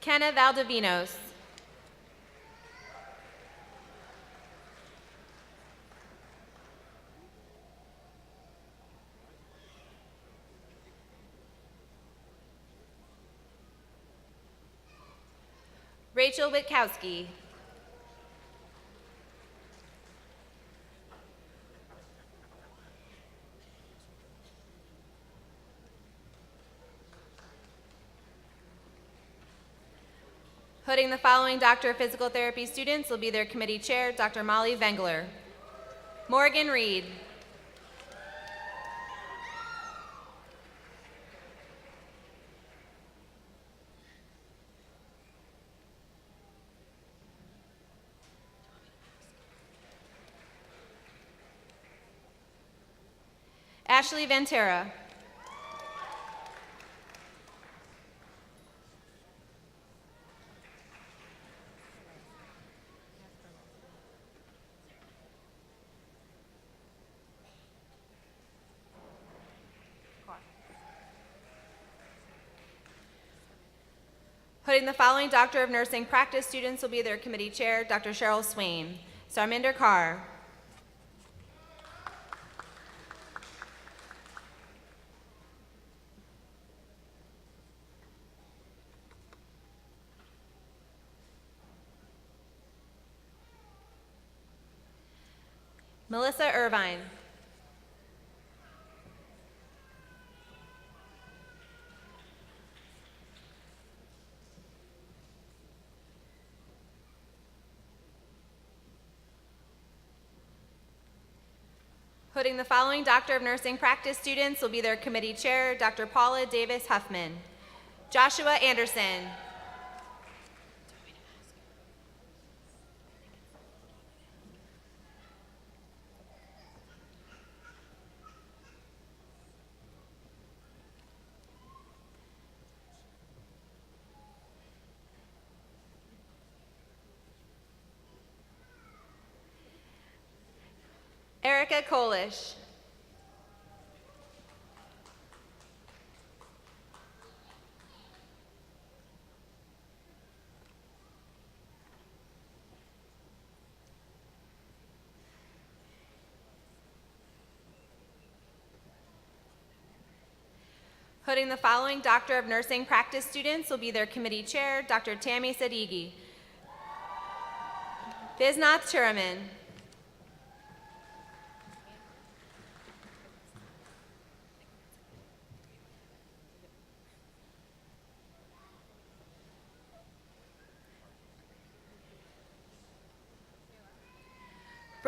Kenna Valdivinos. Rachel Witkowski. Putting the following Doctor of Physical Therapy students will be their committee chair, Dr. Molly Vengler. Morgan Reed. Ashley Ventura. Putting the following Doctor of Nursing practice students will be their committee chair, Dr. Cheryl Swain. Sarminder Kaur. Melissa Irvine. Putting the following Doctor of Nursing practice students will be their committee chair, Dr. Paula Davis Huffman. Joshua Anderson. Erica Kolish. Putting the following Doctor of Nursing practice students will be their committee chair, Dr. Tammy Sadeghi. Bisnath Chiraman.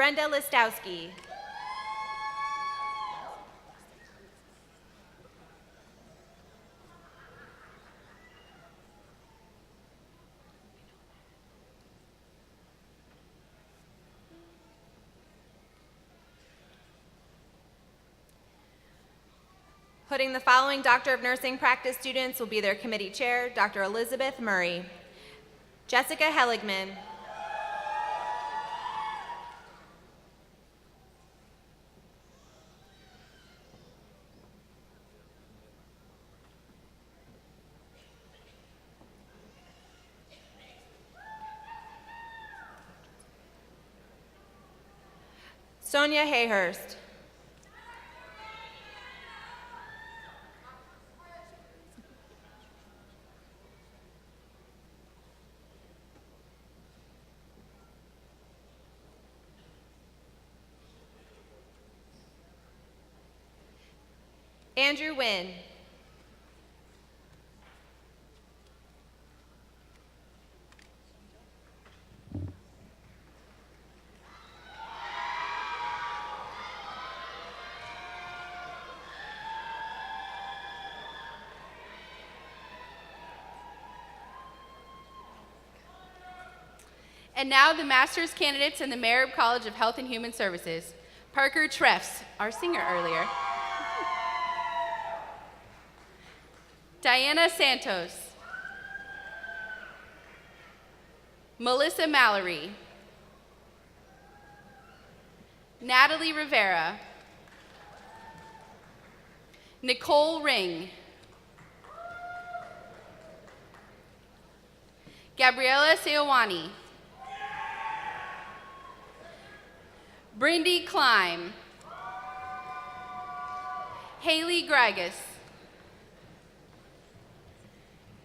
Brenda Listowski. Putting the following Doctor of Nursing practice students will be their committee chair, Dr. Elizabeth Murray. Jessica Helligman. Sonia Hayhurst. Andrew Wynn. And now the master's candidates in the Merritt College of Health and Human Services. Parker Treffs, our singer earlier. Diana Santos. Melissa Mallory. Natalie Rivera. Nicole Ring. Gabriela Seowani. Brindy Klein. Haley Grigas.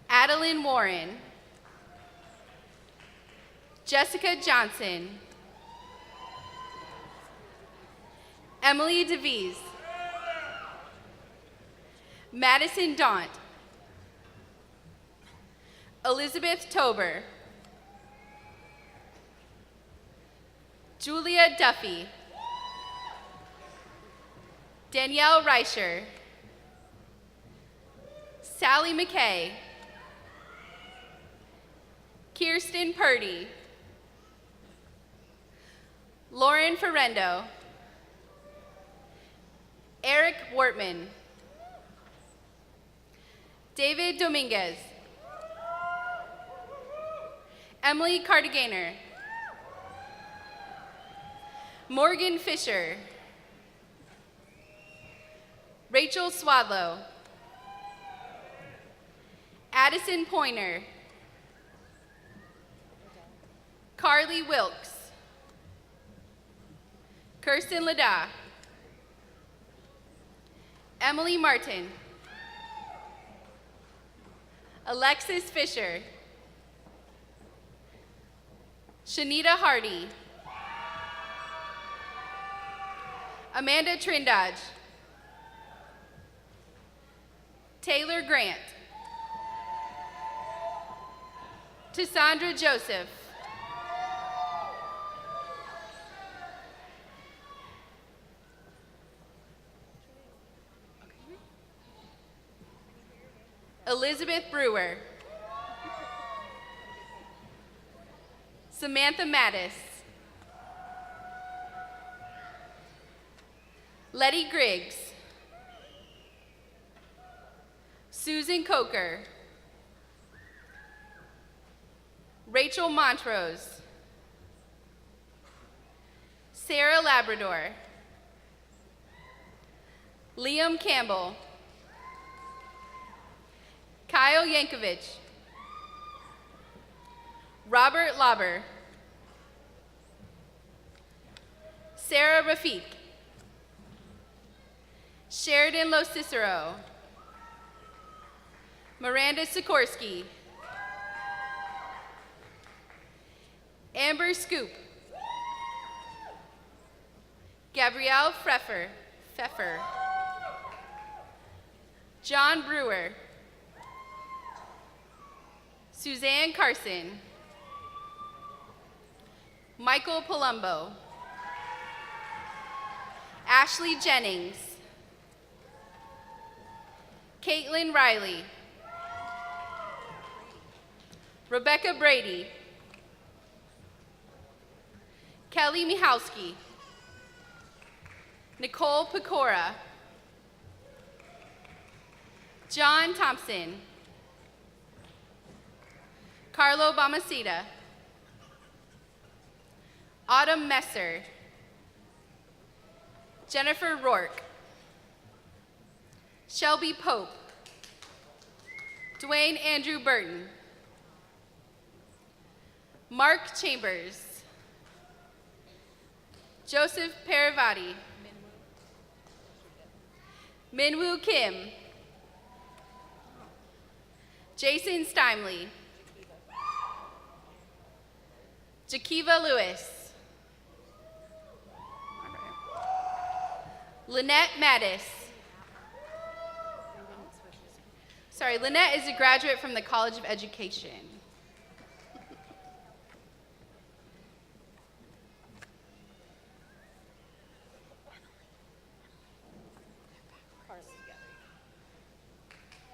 Adeline Warren. Jessica Johnson. Emily DeVise. Madison Daunt. Elizabeth Tober. Julia Duffy. Danielle Reicher. Sally McKay. Kirsten Purdy. Lauren Ferrendo. Eric Wortman. David Dominguez. Emily Cardiganer. Morgan Fisher. Rachel Swadlow. Addison Pointer. Carly Wilkes, Kirsten Lada, Emily Martin, Alexis Fisher, Shanita Hardy, Amanda Trindage, Taylor Grant, Tassandra Joseph, Elizabeth Brewer, Samantha Mattis, Letty Griggs, Susan Coker, Rachel Montrose, Sarah Labrador, Liam Campbell, Kyle Yankovich, Robert Lauber, Sarah Rafiq, Sheridan Lo Cicero, Miranda Sikorsky, Amber Scoop, Gabrielle Pfeffer, John Brewer, Suzanne Carson, Michael Palumbo, Ashley Jennings, Caitlin Riley, Rebecca Brady, Kelly Michalski, Nicole Pecora, John Thompson, Carlo Balmaceda, Autumn Messer, Jennifer Rourke, Shelby Pope, Dwayne Andrew Burton, Mark Chambers, Joseph Paravati, Minwoo Kim, Jason Steinley, Jakiva Lewis, Lynette Mattis. Sorry, Lynette is a graduate from the College of Education.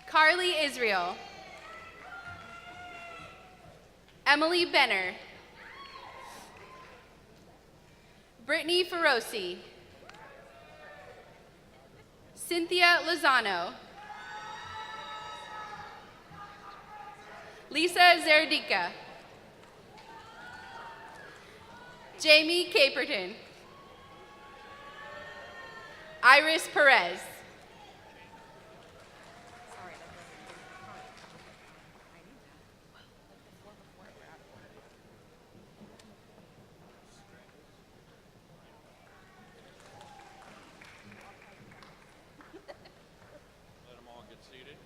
Carly Israel, Emily Benner, Brittany Feroci, Cynthia Lozano, Lisa Zerdica, Jamie Caperton, Iris Perez, Let them all get seated.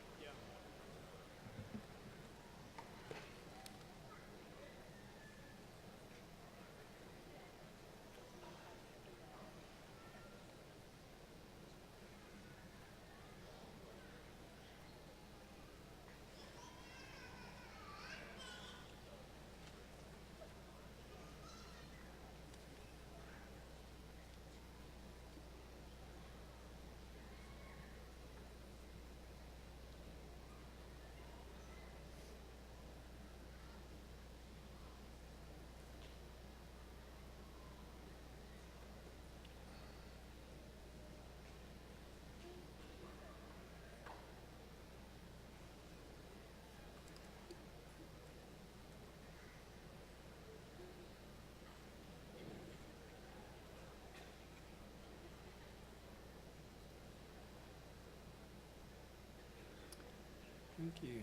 Thank you.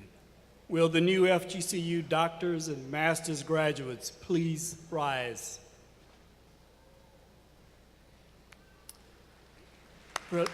Will the new FGCU doctors and master's graduates please rise? Pre-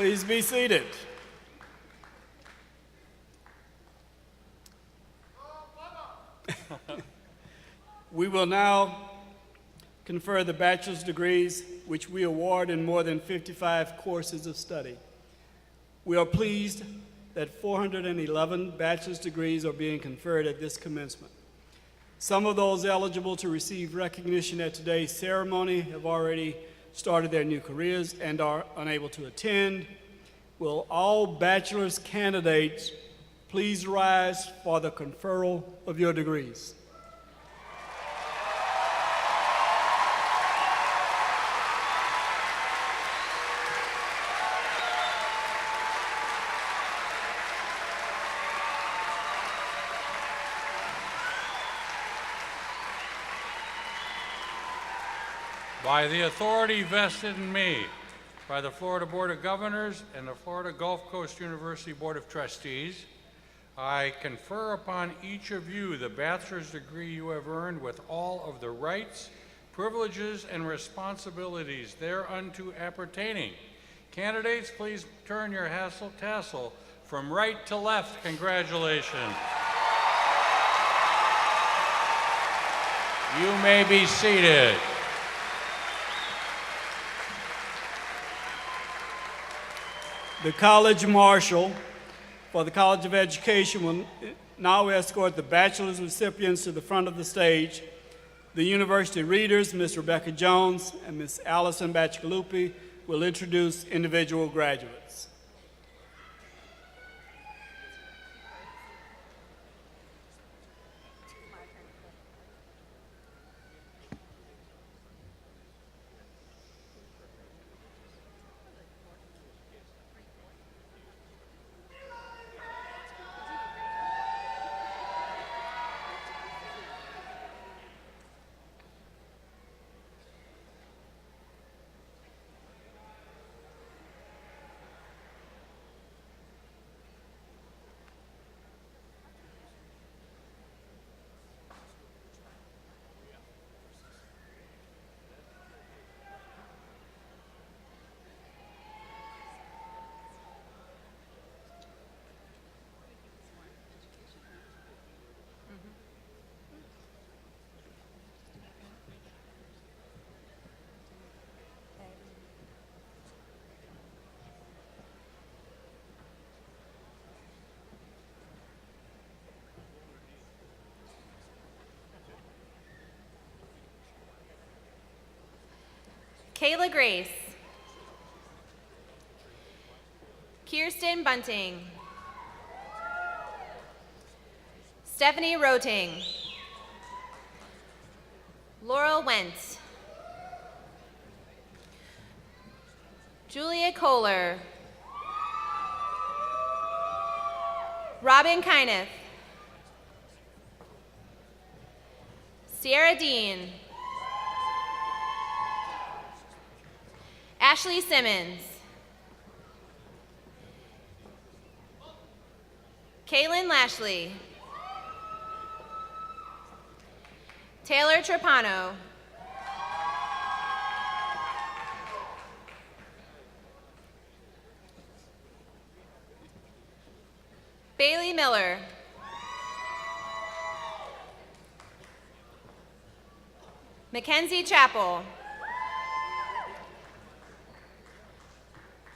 Please be seated. We will now confer the bachelor's degrees, which we award in more than 55 courses of study. We are pleased that 411 bachelor's degrees are being conferred at this commencement. Some of those eligible to receive recognition at today's ceremony have already started their new careers and are unable to attend. Will all bachelor's candidates please rise for the conferral of your degrees? By the authority vested in me by the Florida Board of Governors and the Florida Gulf Coast University Board of Trustees, I confer upon each of you the bachelor's degree you have earned with all of the rights, privileges, and responsibilities thereunto appertaining. Candidates, please turn your tassel from right to left. Congratulations. You may be seated. The College Marshal for the College of Education will now escort the bachelor's recipients to the front of the stage. The university readers, Ms. Rebecca Jones and Ms. Allison Bacigalupi, will introduce individual graduates. Kayla Grace. Kirsten Bunting. Stephanie Roting. Laurel Wentz. Julia Kohler. Robin Kyneth. Sierra Dean. Ashley Simmons. Kaylin Lashley. Taylor Trapano. Bailey Miller. Mackenzie Chappell.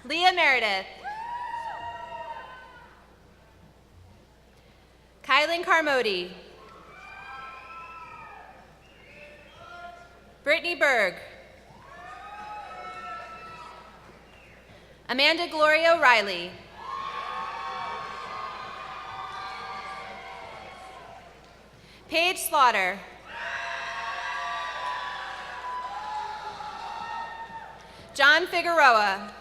Leah Meredith. Kylan Carmody. Brittany Berg. Amanda Gloria Riley. Paige Slaughter. John Figueroa.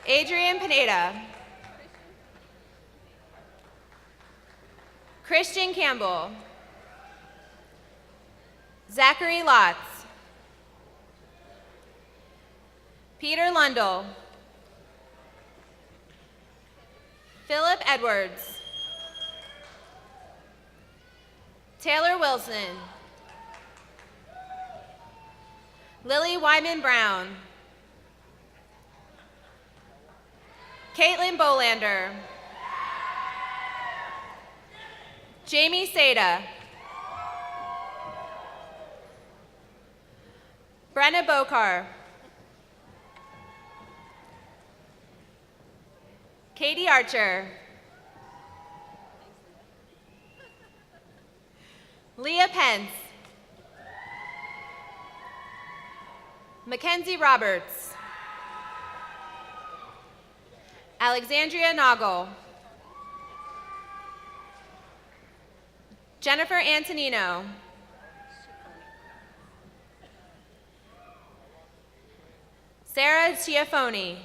Adrian Pineda. Christian Campbell. Zachary Lotz. Peter Lundell. Philip Edwards. Taylor Wilson. Lily Wyman Brown. Caitlin Bolander. Jamie Seda. Brenna Bokar. Katie Archer. Leah Pence. Mackenzie Roberts. Alexandria Noggle. Jennifer Antonino. Sarah Chiafoni.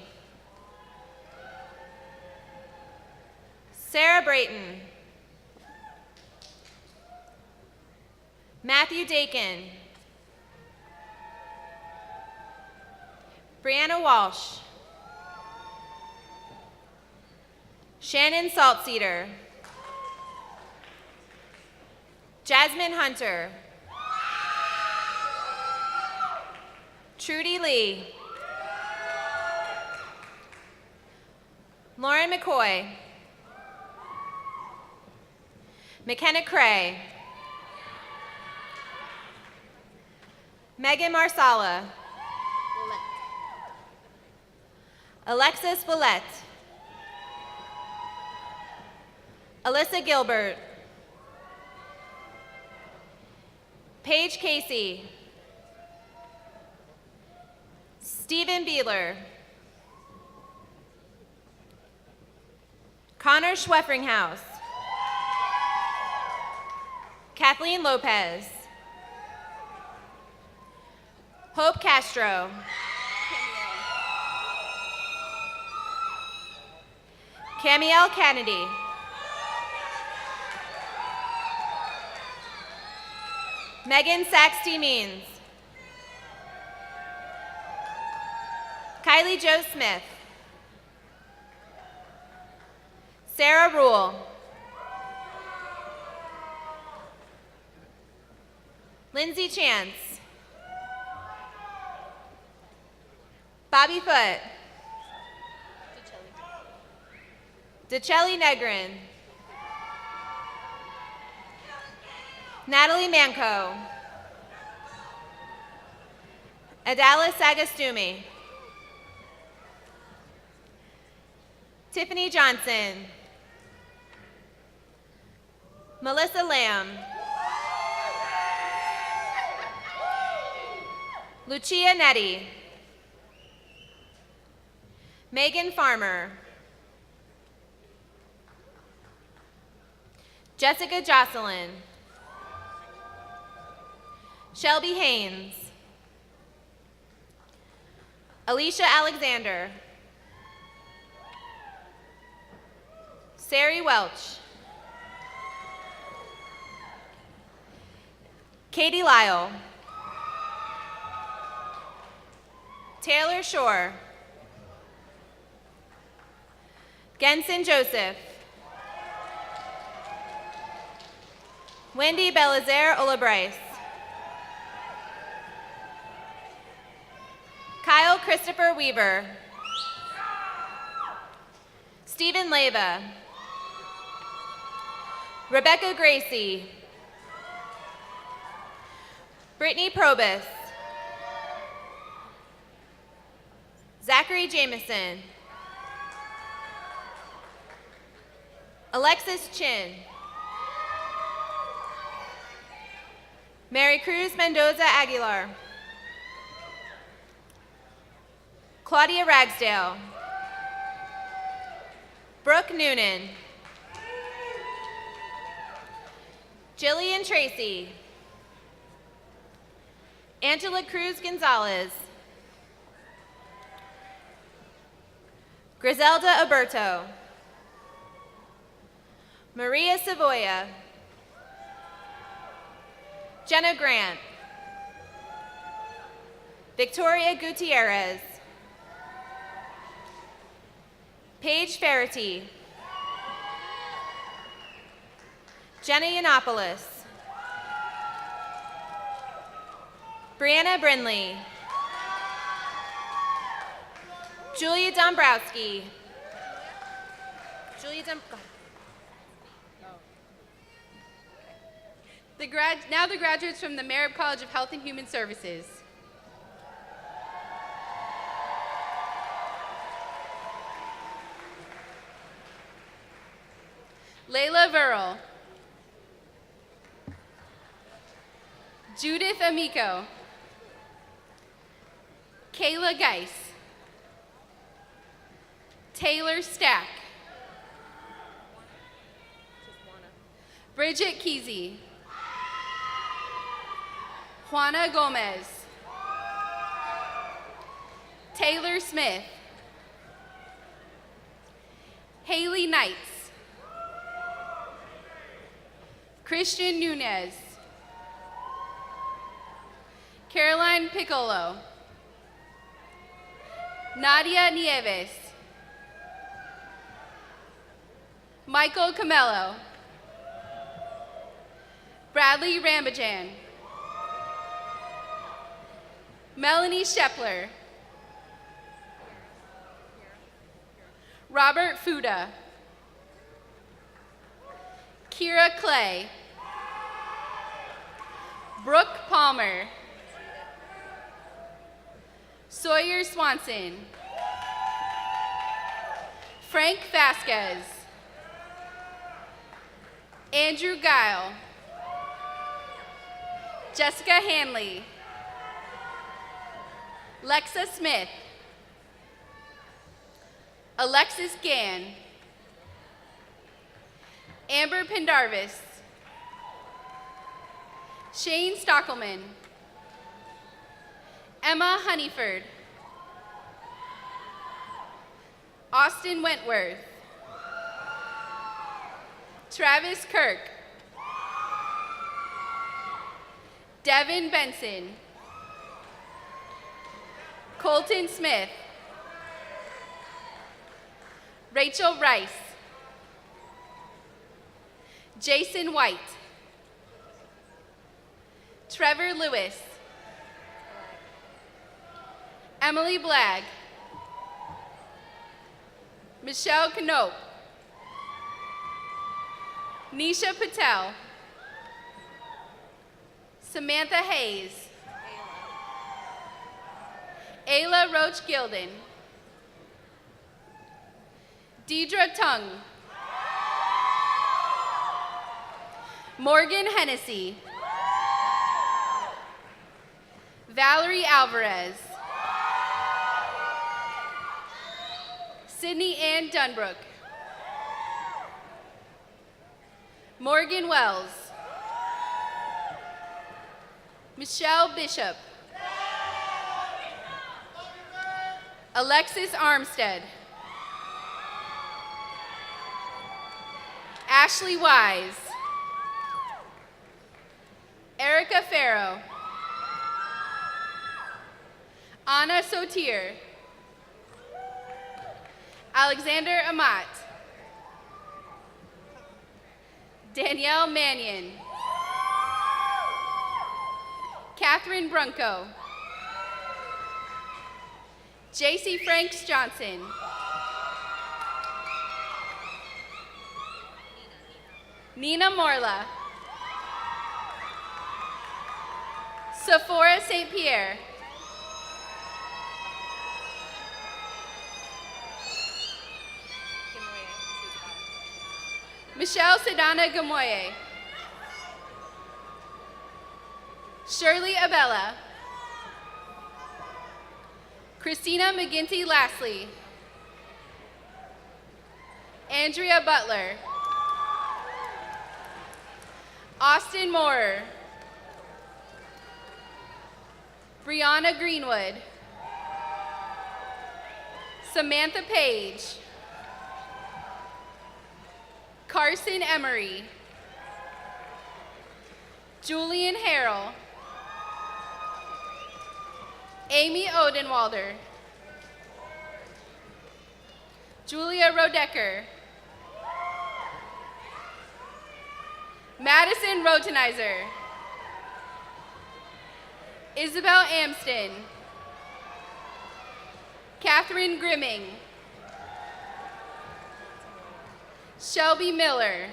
Sarah Brayton. Matthew Dakin. Brianna Walsh. Shannon Saltcedar. Jasmine Hunter. Trudy Lee. Lauren McCoy. McKenna Cray. Megan Marsala. Alexis Willett. Alyssa Gilbert. Paige Casey. Stephen Beeler. Connor Schweffringhaus. Kathleen Lopez. Hope Castro. Camiel Kennedy. Megan Saxty Means. Kylie Jo Smith. Sarah Rule. Lindsay Chance. Bobby Foote. DeChelly Negrin. Natalie Manco. Adala Sagastumi. Tiffany Johnson. Melissa Lamb. Lucia Nettie. Megan Farmer. Jessica Jocelyn. Shelby Haynes. Alicia Alexander. Sari Welch. Katie Lyle. Taylor Shore. Genson Joseph. Wendy Belazaire Olabryce. Kyle Christopher Weaver. Stephen Leva. Rebecca Gracie. Brittany Probus. Zachary Jameson. Alexis Chin. Mary Cruz Mendoza Aguilar. Claudia Ragsdale. Brooke Noonan. Jillian Tracy. Angela Cruz Gonzalez. Griselda Alberto. Maria Savoya. Jenna Grant. Victoria Gutierrez. Paige Ferretti. Jenna Yiannopoulos. Brianna Brindley. Julia Dombrowski. Now the graduates from the Merritt College of Health and Human Services. Layla Verrill. Judith Amico. Kayla Geis. Taylor Stack. Bridget Kesey. Juana Gomez. Taylor Smith. Haley Knights. Christian Nunez. Caroline Piccolo. Nadia Nieves. Michael Camello. Bradley Rambajan. Melanie Shepler. Robert Fuda. Kira Clay. Brooke Palmer. Sawyer Swanson. Frank Vasquez. Andrew Guile. Jessica Hanley. Lexa Smith. Alexis Gann. Amber Pendarvis. Shane Stockelman. Emma Honeyford. Austin Wentworth. Travis Kirk. Devin Benson. Colton Smith. Rachel Rice. Jason White. Trevor Lewis. Emily Blagg. Michelle Knope. Nisha Patel. Samantha Hayes. Ayla Roach Gilden. Deidre Tung. Morgan Hennessy. Valerie Alvarez. Sydney Ann Dunbrook. Morgan Wells. Michelle Bishop. Alexis Armstead. Ashley Wise. Erica Farrow. Anna Sotir. Alexander Amat. Danielle Mannion. Catherine Brunko. JC Franks Johnson. Nina Morla. Sephora St. Pierre. Michelle Sedana Gamoye. Shirley Abella. Christina McGinty Lastly. Andrea Butler. Austin Moore, Brianna Greenwood, Samantha Page, Carson Emery, Julian Harrell, Amy Odenwalder, Julia Rodecker, Madison Rotenizer, Isabel Amston, Catherine Grimming, Shelby Miller,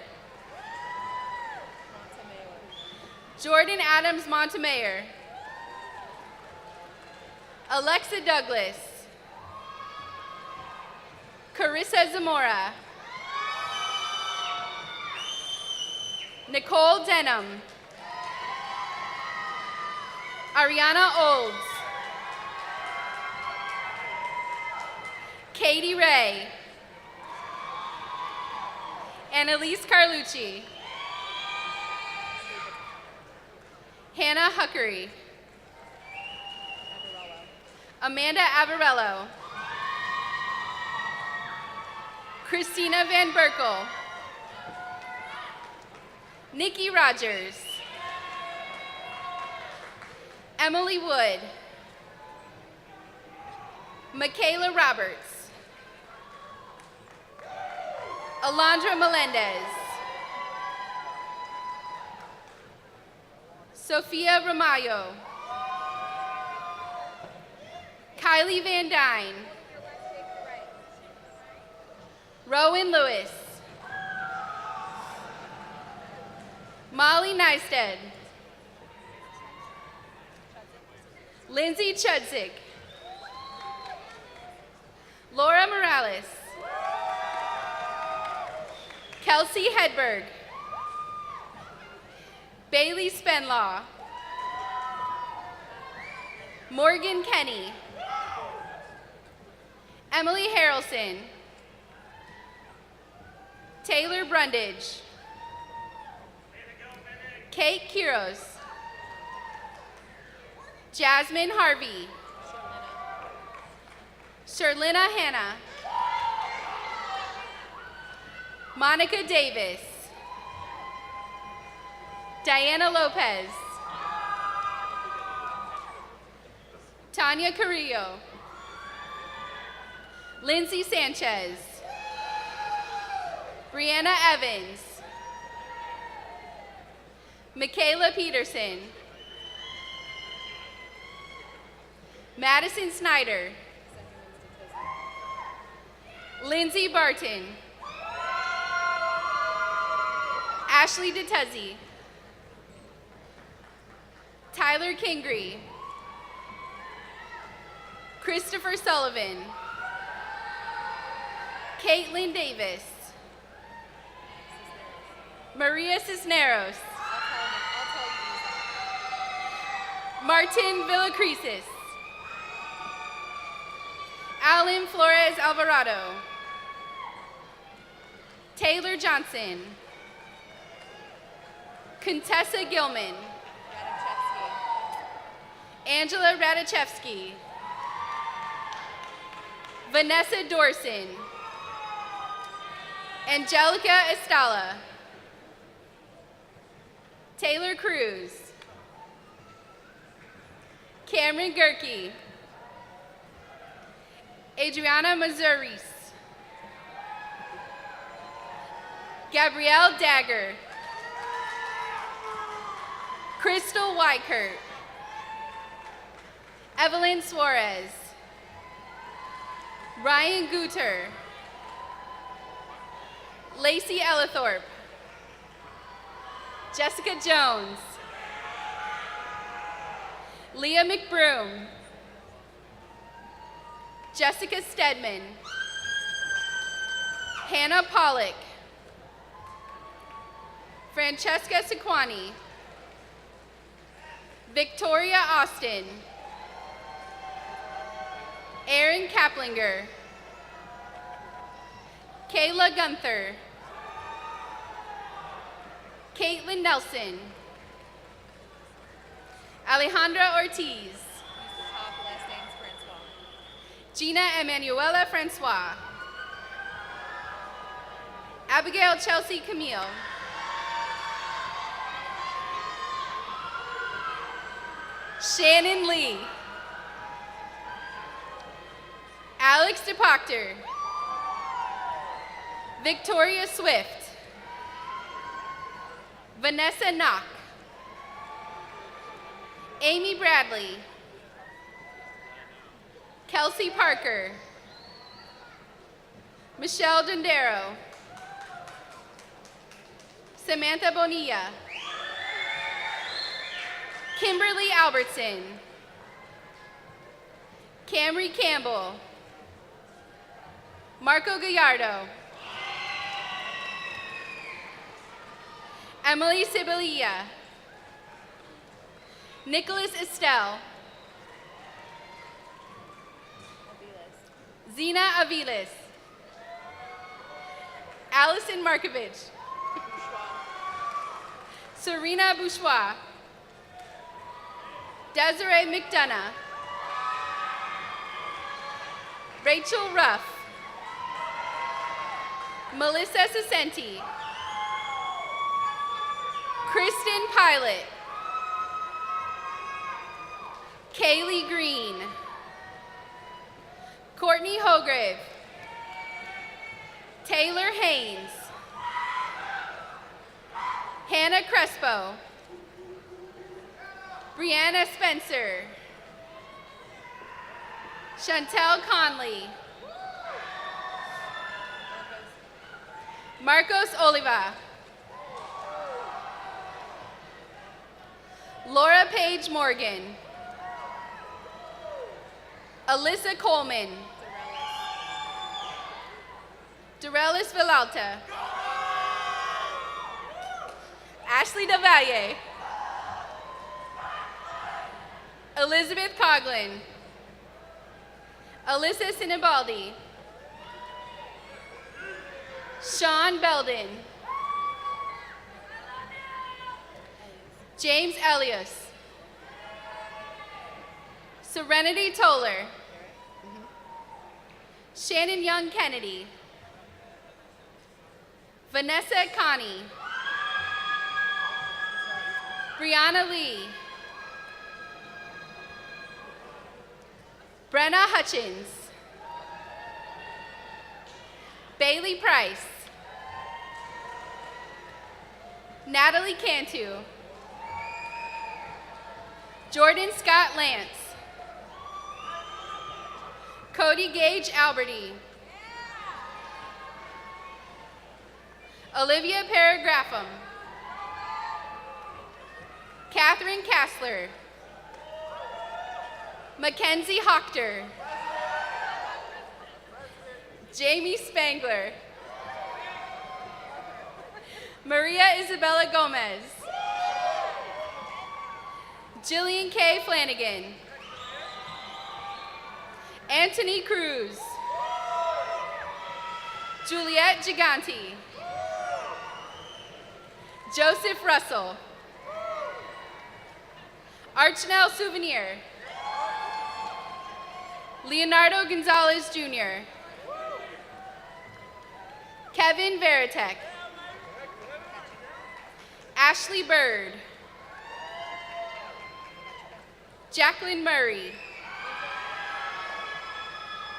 Jordan Adams Montemayor, Alexa Douglas, Carissa Zamora, Nicole Denham, Ariana Olds, Katie Ray, Annalise Carlucci, Hannah Huckery, Amanda Avarello, Christina Van Berkel, Nikki Rogers, Emily Wood, Michaela Roberts, Alondra Melendez, Sophia Ramayo, Kylie Van Dyne, Rowan Lewis, Molly Neisted, Lindsay Chudzik, Laura Morales, Kelsey Hedberg, Bailey Spenlaw, Morgan Kenny, Emily Harrelson, Taylor Brundage, Kate Quiros, Jasmine Harvey, Sherlina Hanna, Monica Davis, Diana Lopez, Tanya Carrillo, Lindsay Sanchez, Brianna Evans, Michaela Peterson, Madison Snyder, Lindsay Barton, Ashley DeTuzzi, Tyler Kingree, Christopher Sullivan, Caitlin Davis, Maria Cisneros, Martin Villacresis, Alan Flores Alvarado, Taylor Johnson, Contessa Gilman, Angela Radachevsky, Vanessa Dorson, Angelica Estala, Taylor Cruz, Cameron Gerke, Adriana Mazuris, Gabrielle Dagger, Crystal Weikert, Evelyn Suarez, Ryan Guter, Lacey Ellithorpe, Jessica Jones, Leah McBroom, Jessica Stedman, Hannah Pollock, Francesca Sequani, Victoria Austin, Aaron Kaplinger, Kayla Gunther, Caitlin Nelson. Alejandra Ortiz. Gina Emanuela Francois. Abigail Chelsea Camille. Shannon Lee. Alex DePoctor. Victoria Swift. Vanessa Knock. Amy Bradley. Kelsey Parker. Michelle Dondero. Samantha Bonilla. Kimberly Albertson. Camry Campbell. Marco Gallardo. Emily Sibilia. Nicholas Estelle. Zena Aviles. Allison Markovich. Serena Bourgeois. Desiree McDonough. Rachel Ruff. Melissa Sasenti. Kristen Pilot. Kaylee Green. Courtney Holgrave. Taylor Haynes. Hannah Crespo. Brianna Spencer. Chantel Conley. Marcos Oliva. Laura Page Morgan. Alyssa Coleman. Dorelis Villalta. Ashley Del Valle. Elizabeth Coughlin. Alyssa Sinibaldi. Sean Belden. James Elias. Serenity Toller. Shannon Young Kennedy. Vanessa Connie. Brianna Lee. Brenna Hutchins. Bailey Price. Natalie Cantu. Jordan Scott Lance. Cody Gage Alberty. Olivia Paragrapham. Catherine Kassler. Mackenzie Hochter. Jamie Spangler. Maria Isabella Gomez. Jillian K. Flanagan. Anthony Cruz. Juliette Giganti. Joseph Russell. Archnell Souvenir. Leonardo Gonzalez Jr. Kevin Veritek. Ashley Bird. Jacqueline Murray.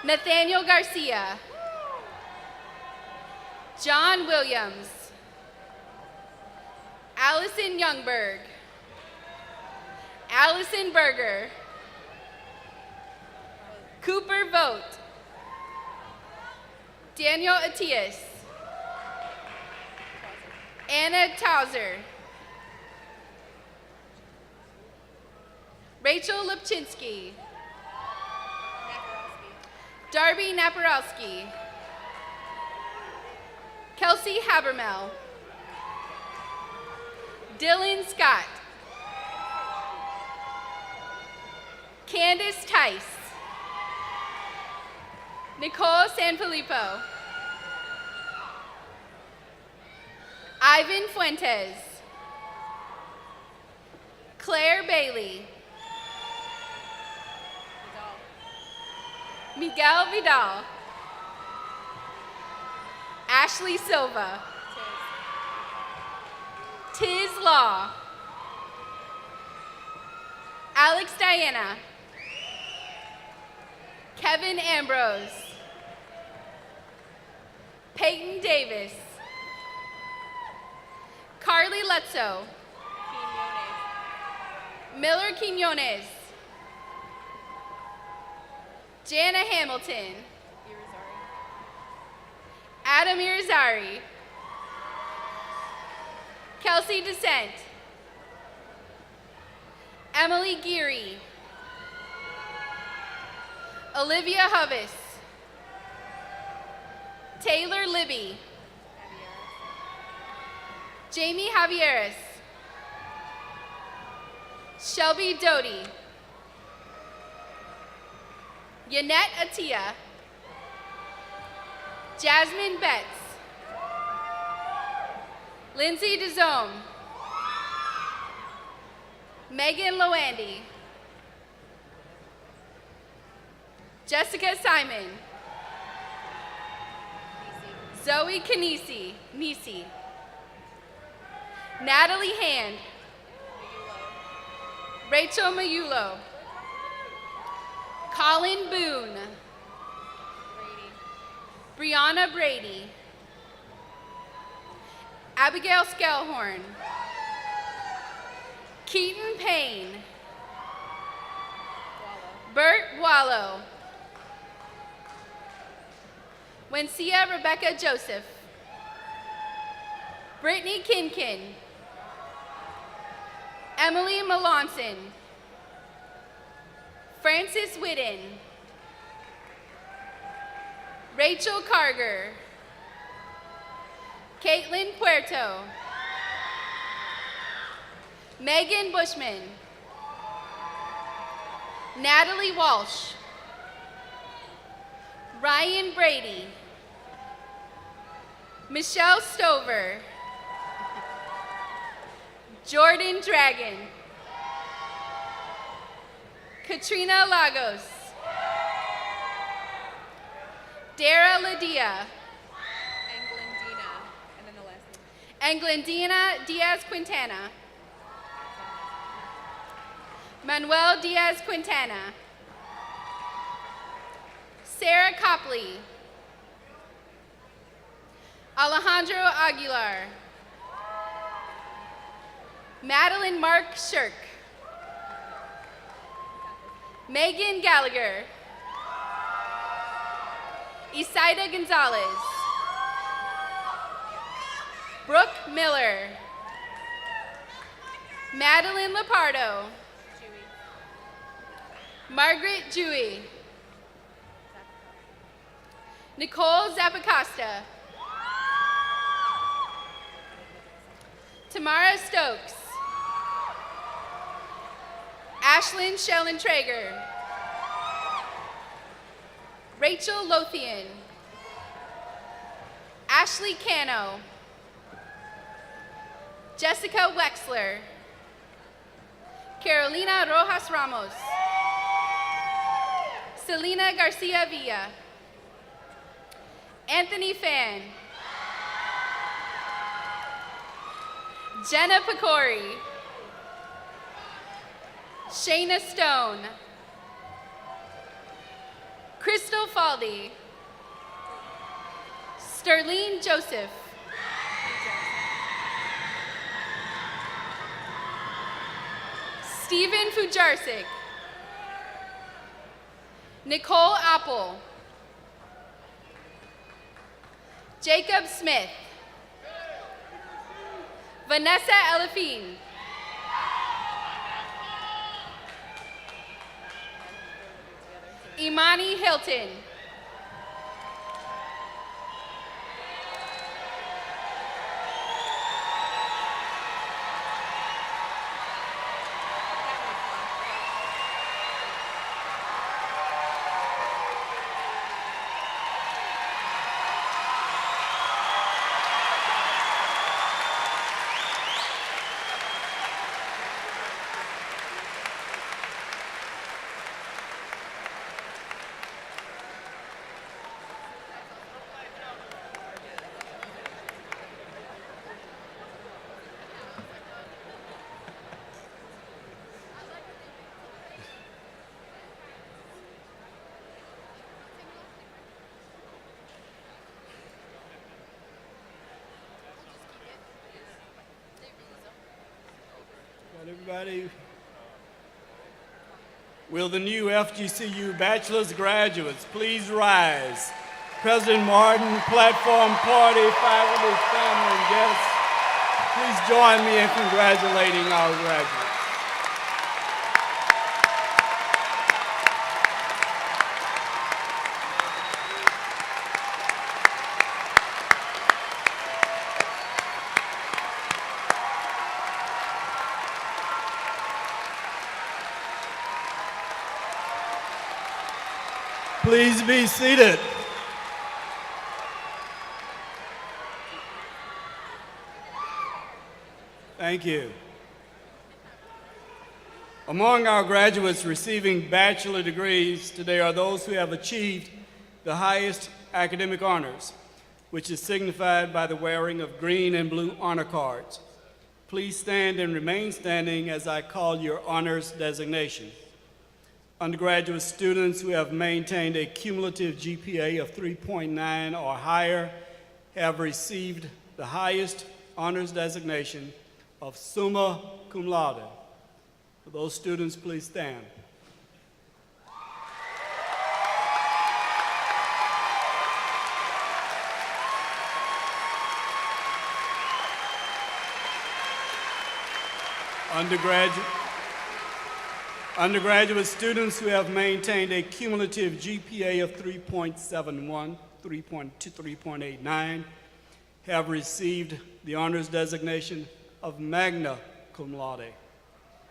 Nathaniel Garcia. John Williams. Allison Youngberg. Allison Berger. Cooper Vogt. Daniel Atias. Anna Tauser. Rachel Lipchinsky. Darby Naparowski. Kelsey Habermel. Dylan Scott. Candace Tice. Nicole Sanfilippo. Ivan Fuentes. Claire Bailey. Miguel Vidal. Ashley Silva. Tiz Law. Alex Diana. Kevin Ambrose. Peyton Davis. Carly Lutzo. Miller Quinones. Jana Hamilton. Adam Irizarry. Kelsey Descent. Emily Geary. Olivia Hubbis. Taylor Libby. Jamie Javieres. Shelby Doty. Yannette Atia. Jasmine Betts. Lindsay DeZome. Megan Loandy. Jessica Simon. Zoe Kanisi. Nisi. Natalie Hand. Rachel Mayulo. Colin Boone. Brianna Brady. Abigail Skellhorn. Keaton Payne. Bert Wallow. Wensia Rebecca Joseph. Brittany Kinkin. Emily Melanson. Francis Whitten. Rachel Carger. Caitlin Puerto. Megan Bushman. Natalie Walsh. Ryan Brady. Michelle Stover. Jordan Dragon. Katrina Lagos. Dara Ladia. Englendina Diaz Quintana. Manuel Diaz Quintana. Sarah Copley. Alejandro Aguilar. Madeline Mark Shirk. Megan Gallagher. Isaida Gonzalez. Brooke Miller. Madeline Lepardo. Margaret Dewey. Nicole Zappacosta. Tamara Stokes. Ashlyn Schellentrager. Rachel Lothian. Ashley Cano. Jessica Wexler. Carolina Rojas Ramos. Selena Garcia Villa. Anthony Fan. Jenna Pecori. Shayna Stone. Crystal Faldy. Sterling Joseph. Stephen Fujarsik. Nicole Apple. Jacob Smith. Vanessa Elefine. Imani Hilton. Everybody, will the new FGCU Bachelor's graduates please rise? President Martin, platform party, faculty, family, and guests, please join me in congratulating our graduates. Please be seated. Thank you. Among our graduates receiving bachelor degrees today are those who have achieved the highest academic honors, which is signified by the wearing of green and blue honor cards. Please stand and remain standing as I call your honors designation. Undergraduate students who have maintained a cumulative GPA of 3.9 or higher have received the highest honors designation of summa cum laude. For those students, please stand. Undergraduate students who have maintained a cumulative GPA of 3.71, 3.89 have received the honors designation of magna cum laude.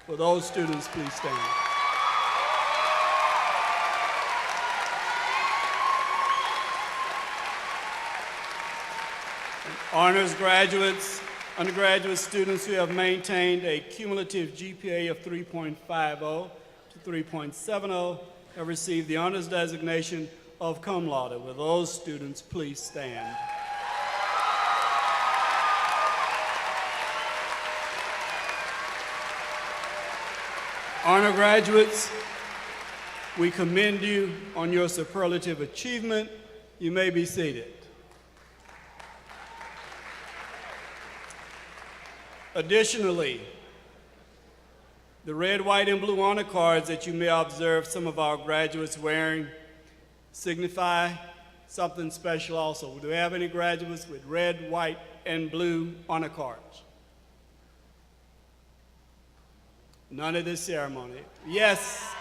For those students, please stand. Honors graduates, undergraduate students who have maintained a cumulative GPA of 3.50 to 3.70 have received the honors designation of cum laude. Will those students please stand? Honor graduates, we commend you on your superlative achievement. You may be seated. Additionally, the red, white, and blue honor cards that you may observe some of our graduates wearing signify something special also. Do we have any graduates with red, white, and blue honor cards? None at this ceremony. Yes.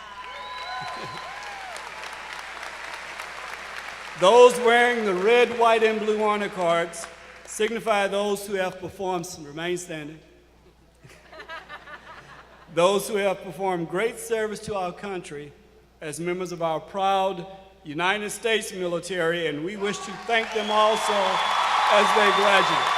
Those wearing the red, white, and blue honor cards signify those who have performed, remain standing, those who have performed great service to our country as members of our proud United States military, and we wish to thank them also as they graduate.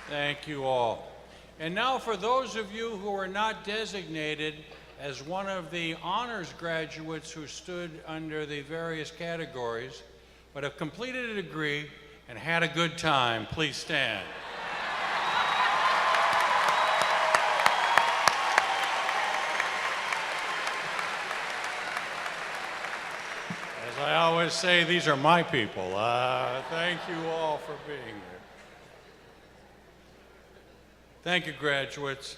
Thank you all. And now for those of you who are not designated as one of the honors graduates who stood under the various categories, but have completed a degree and had a good time, please stand. As I always say, these are my people. Thank you all for being here. Thank you, graduates.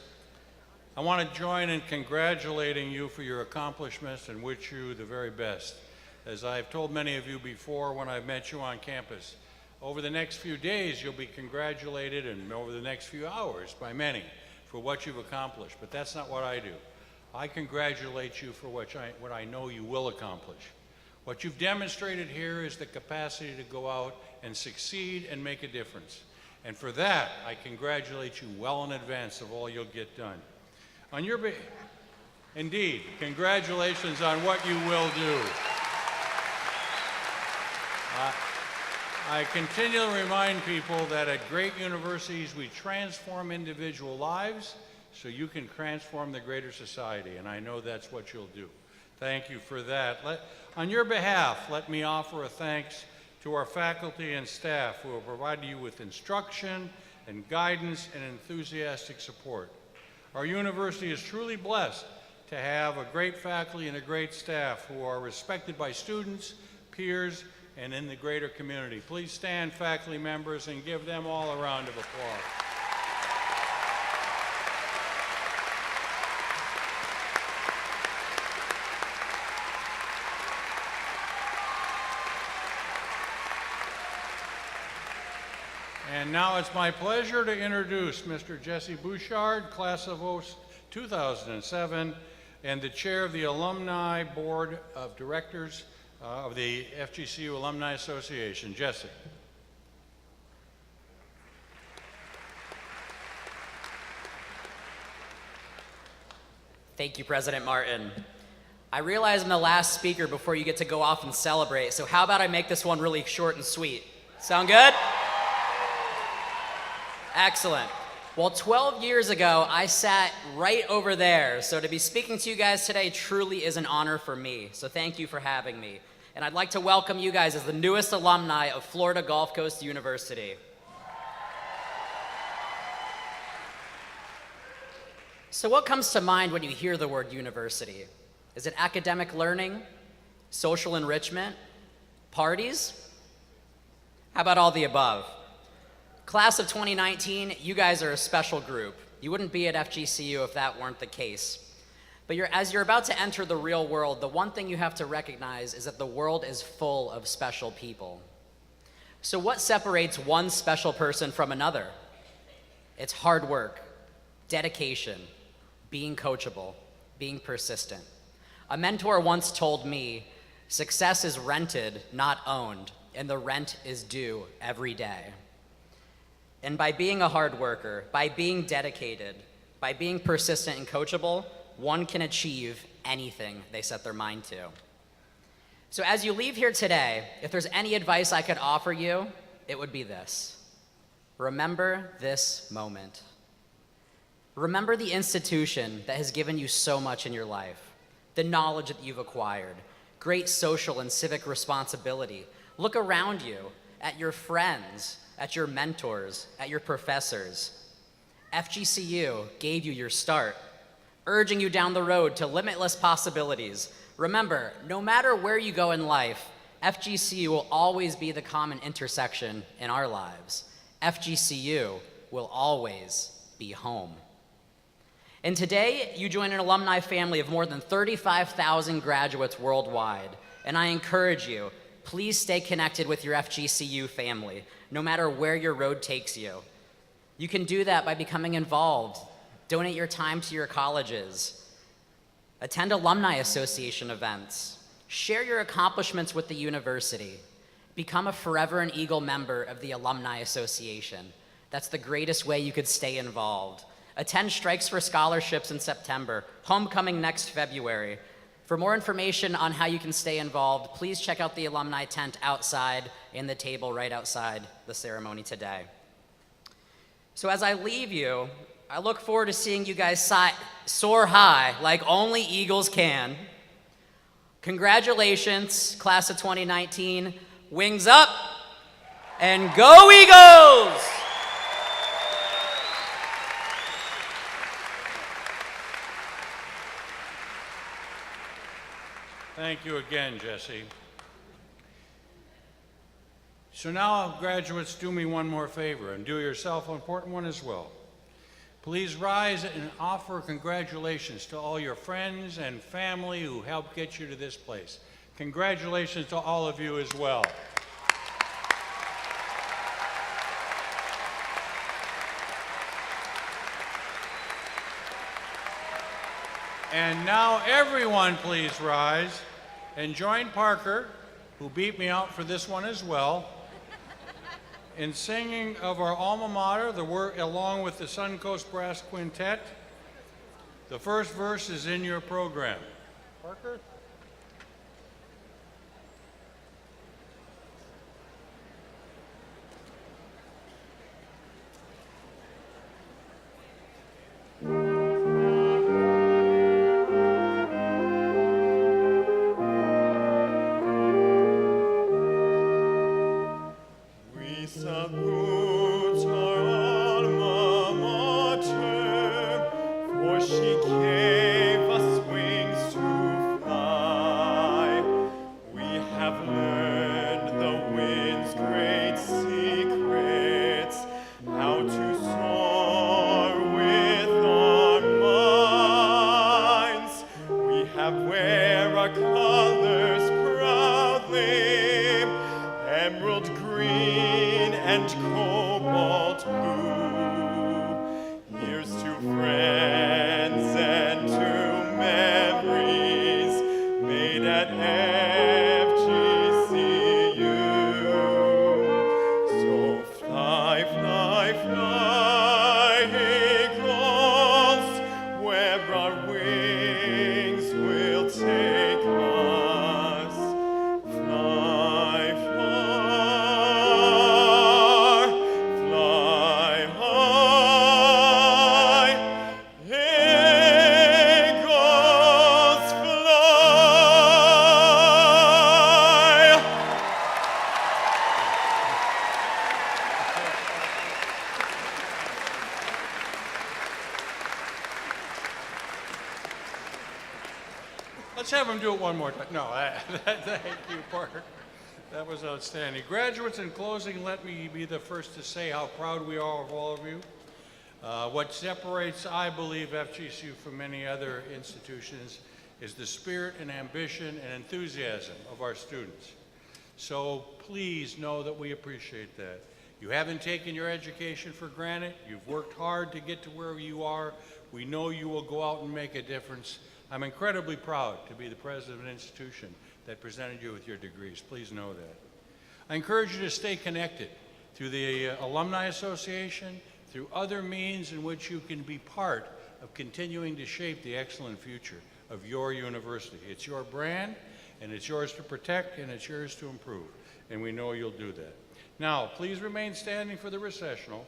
I want to join in congratulating you for your accomplishments and wish you the very best. As I've told many of you before when I've met you on campus, over the next few days you'll be congratulated, and over the next few hours by many for what you've accomplished. But that's not what I do. I congratulate you for what I know you will accomplish. What you've demonstrated here is the capacity to go out and succeed and make a difference. And for that, I congratulate you well in advance of all you'll get done. On your behalf, indeed, congratulations on what you will do. I continually remind people that at great universities, we transform individual lives so you can transform the greater society, and I know that's what you'll do. Thank you for that. On your behalf, let me offer a thanks to our faculty and staff who have provided you with instruction and guidance and enthusiastic support. Our university is truly blessed to have a great faculty and a great staff who are respected by students, peers, and in the greater community. Please stand, faculty members, and give them all a round of applause. And now it's my pleasure to introduce Mr. Jesse Bouchard, class of 2007, and the chair of the Alumni Board of Directors of the FGCU Alumni Association. Jesse. Thank you, President Martin. I realize I'm the last speaker before you get to go off and celebrate, so how about I make this one really short and sweet? Sound good? Excellent. Well, 12 years ago, I sat right over there, so to be speaking to you guys today truly is an honor for me, so thank you for having me. And I'd like to welcome you guys as the newest alumni of Florida Gulf Coast University. So what comes to mind when you hear the word university? Is it academic learning, social enrichment, parties? How about all the above? Class of 2019, you guys are a special group. You wouldn't be at FGCU if that weren't the case. But as you're about to enter the real world, the one thing you have to recognize is that the world is full of special people. So what separates one special person from another? It's hard work, dedication, being coachable, being persistent. A mentor once told me, success is rented, not owned, and the rent is due every day. And by being a hard worker, by being dedicated, by being persistent and coachable, one can achieve anything they set their mind to. So as you leave here today, if there's any advice I could offer you, it would be this. Remember this moment. Remember the institution that has given you so much in your life, the knowledge that you've acquired, great social and civic responsibility. Look around you at your friends, at your mentors, at your professors. FGCU gave you your start, urging you down the road to limitless possibilities. Remember, no matter where you go in life, FGCU will always be the common intersection in our lives. FGCU will always be home. And today, you join an alumni family of more than 35,000 graduates worldwide. And I encourage you, please stay connected with your FGCU family, no matter where your road takes you. You can do that by becoming involved. Donate your time to your colleges. Attend alumni association events. Share your accomplishments with the university. Become a Forever an Eagle member of the Alumni Association. That's the greatest way you could stay involved. Attend Strikes for Scholarships in September, Homecoming next February. For more information on how you can stay involved, please check out the alumni tent outside and the table right outside the ceremony today. So as I leave you, I look forward to seeing you guys soar high like only eagles can. Congratulations, class of 2019. Wings up and go Eagles! Thank you again, Jesse. So now, graduates, do me one more favor, and do yourself an important one as well. Please rise and offer congratulations to all your friends and family who helped get you to this place. Congratulations to all of you as well. And now everyone please rise and join Parker, who beat me out for this one as well, in singing of our alma mater, along with the Suncoast Brass Quintet. The first verse is in your program. Parker? She gave us wings to fly. We have learned the wind's great secrets, how to soar with our minds. We have wear our colors proudly, emerald green and cobalt blue. Here's to friends and to memories made at FGCU. So fly, fly, fly, eagles, where our wings will take us. Fly far, fly high, eagles fly. Let's have him do it one more time. No, thank you, Parker. That was outstanding. Graduates, in closing, let me be the first to say how proud we are of all of you. What separates, I believe, FGCU from many other institutions is the spirit and ambition and enthusiasm of our students. So please know that we appreciate that. You haven't taken your education for granted. You've worked hard to get to where you are. We know you will go out and make a difference. I'm incredibly proud to be the president of an institution that presented you with your degrees. Please know that. I encourage you to stay connected through the Alumni Association, through other means in which you can be part of continuing to shape the excellent future of your university. It's your brand, and it's yours to protect, and it's yours to improve, and we know you'll do that. Now, please remain standing for the recessional,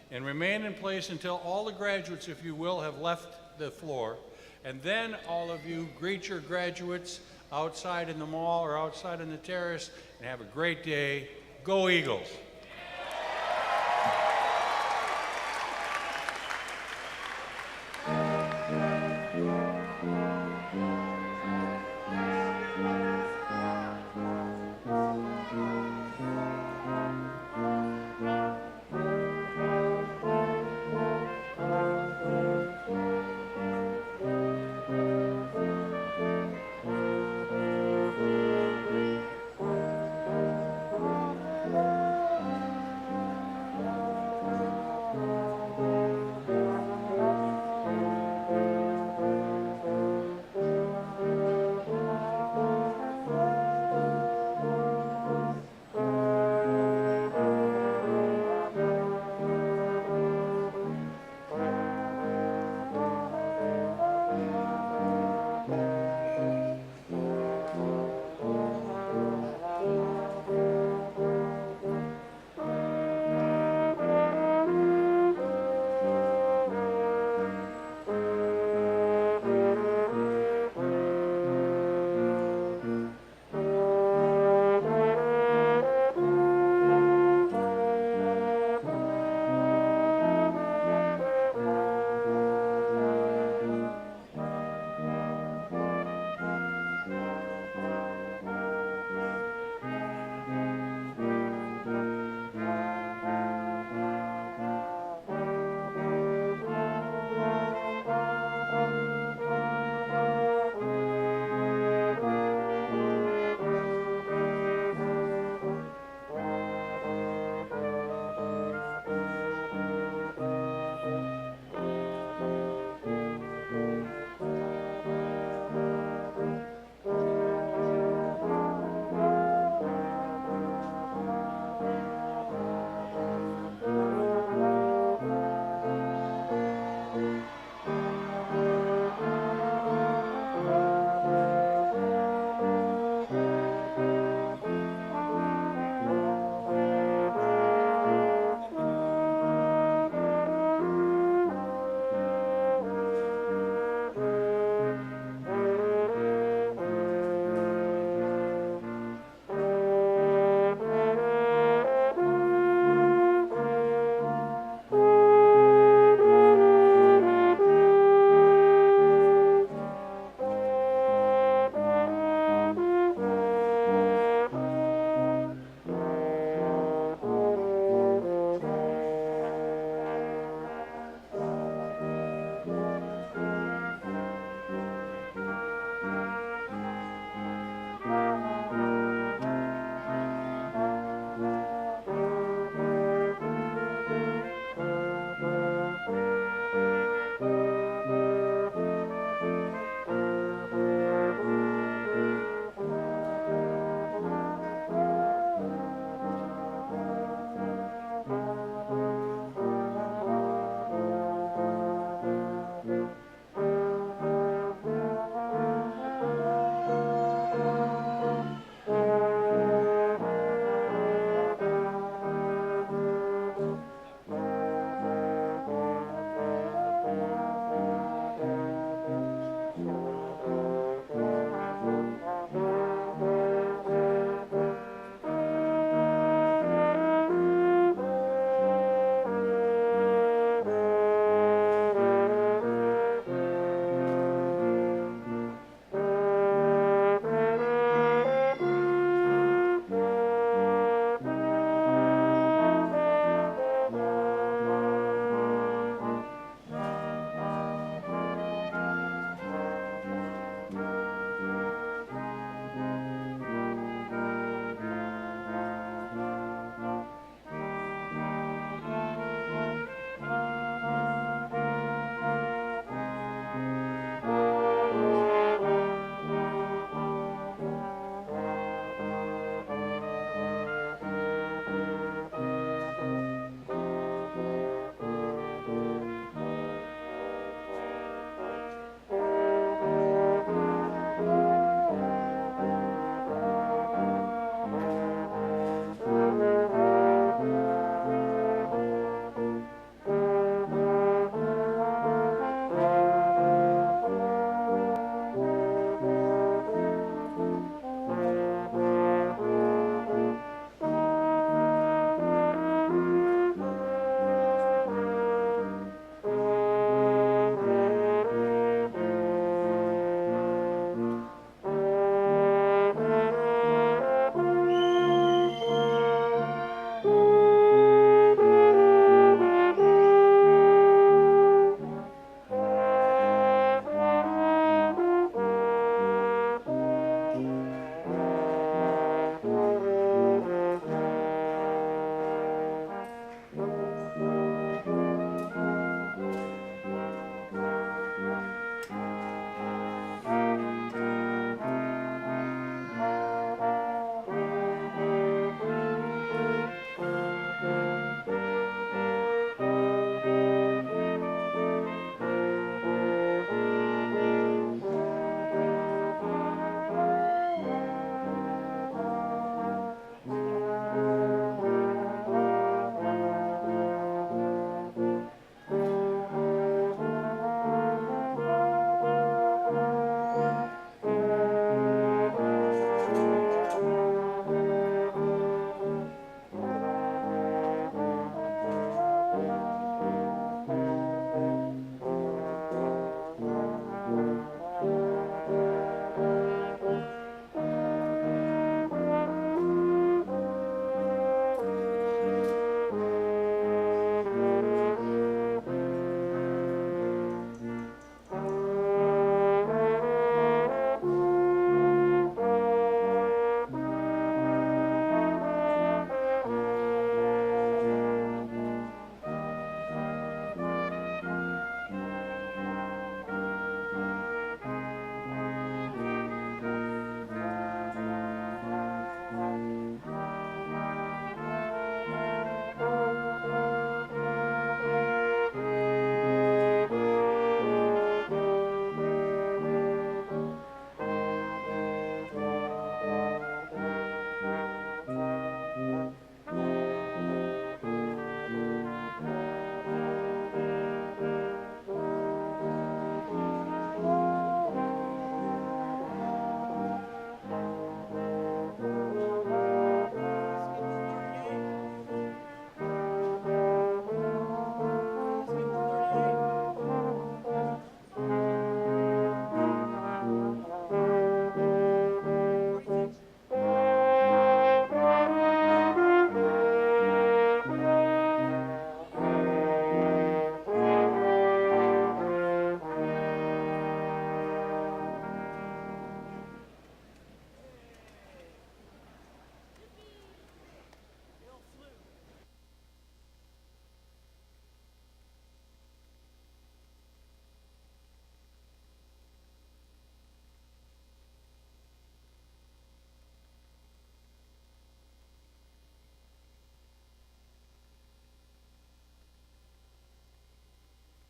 and remain in place until all the graduates, if you will, have left the floor, and then all of you greet your graduates outside in the mall or outside in the terrace, and have a great day. Go Eagles!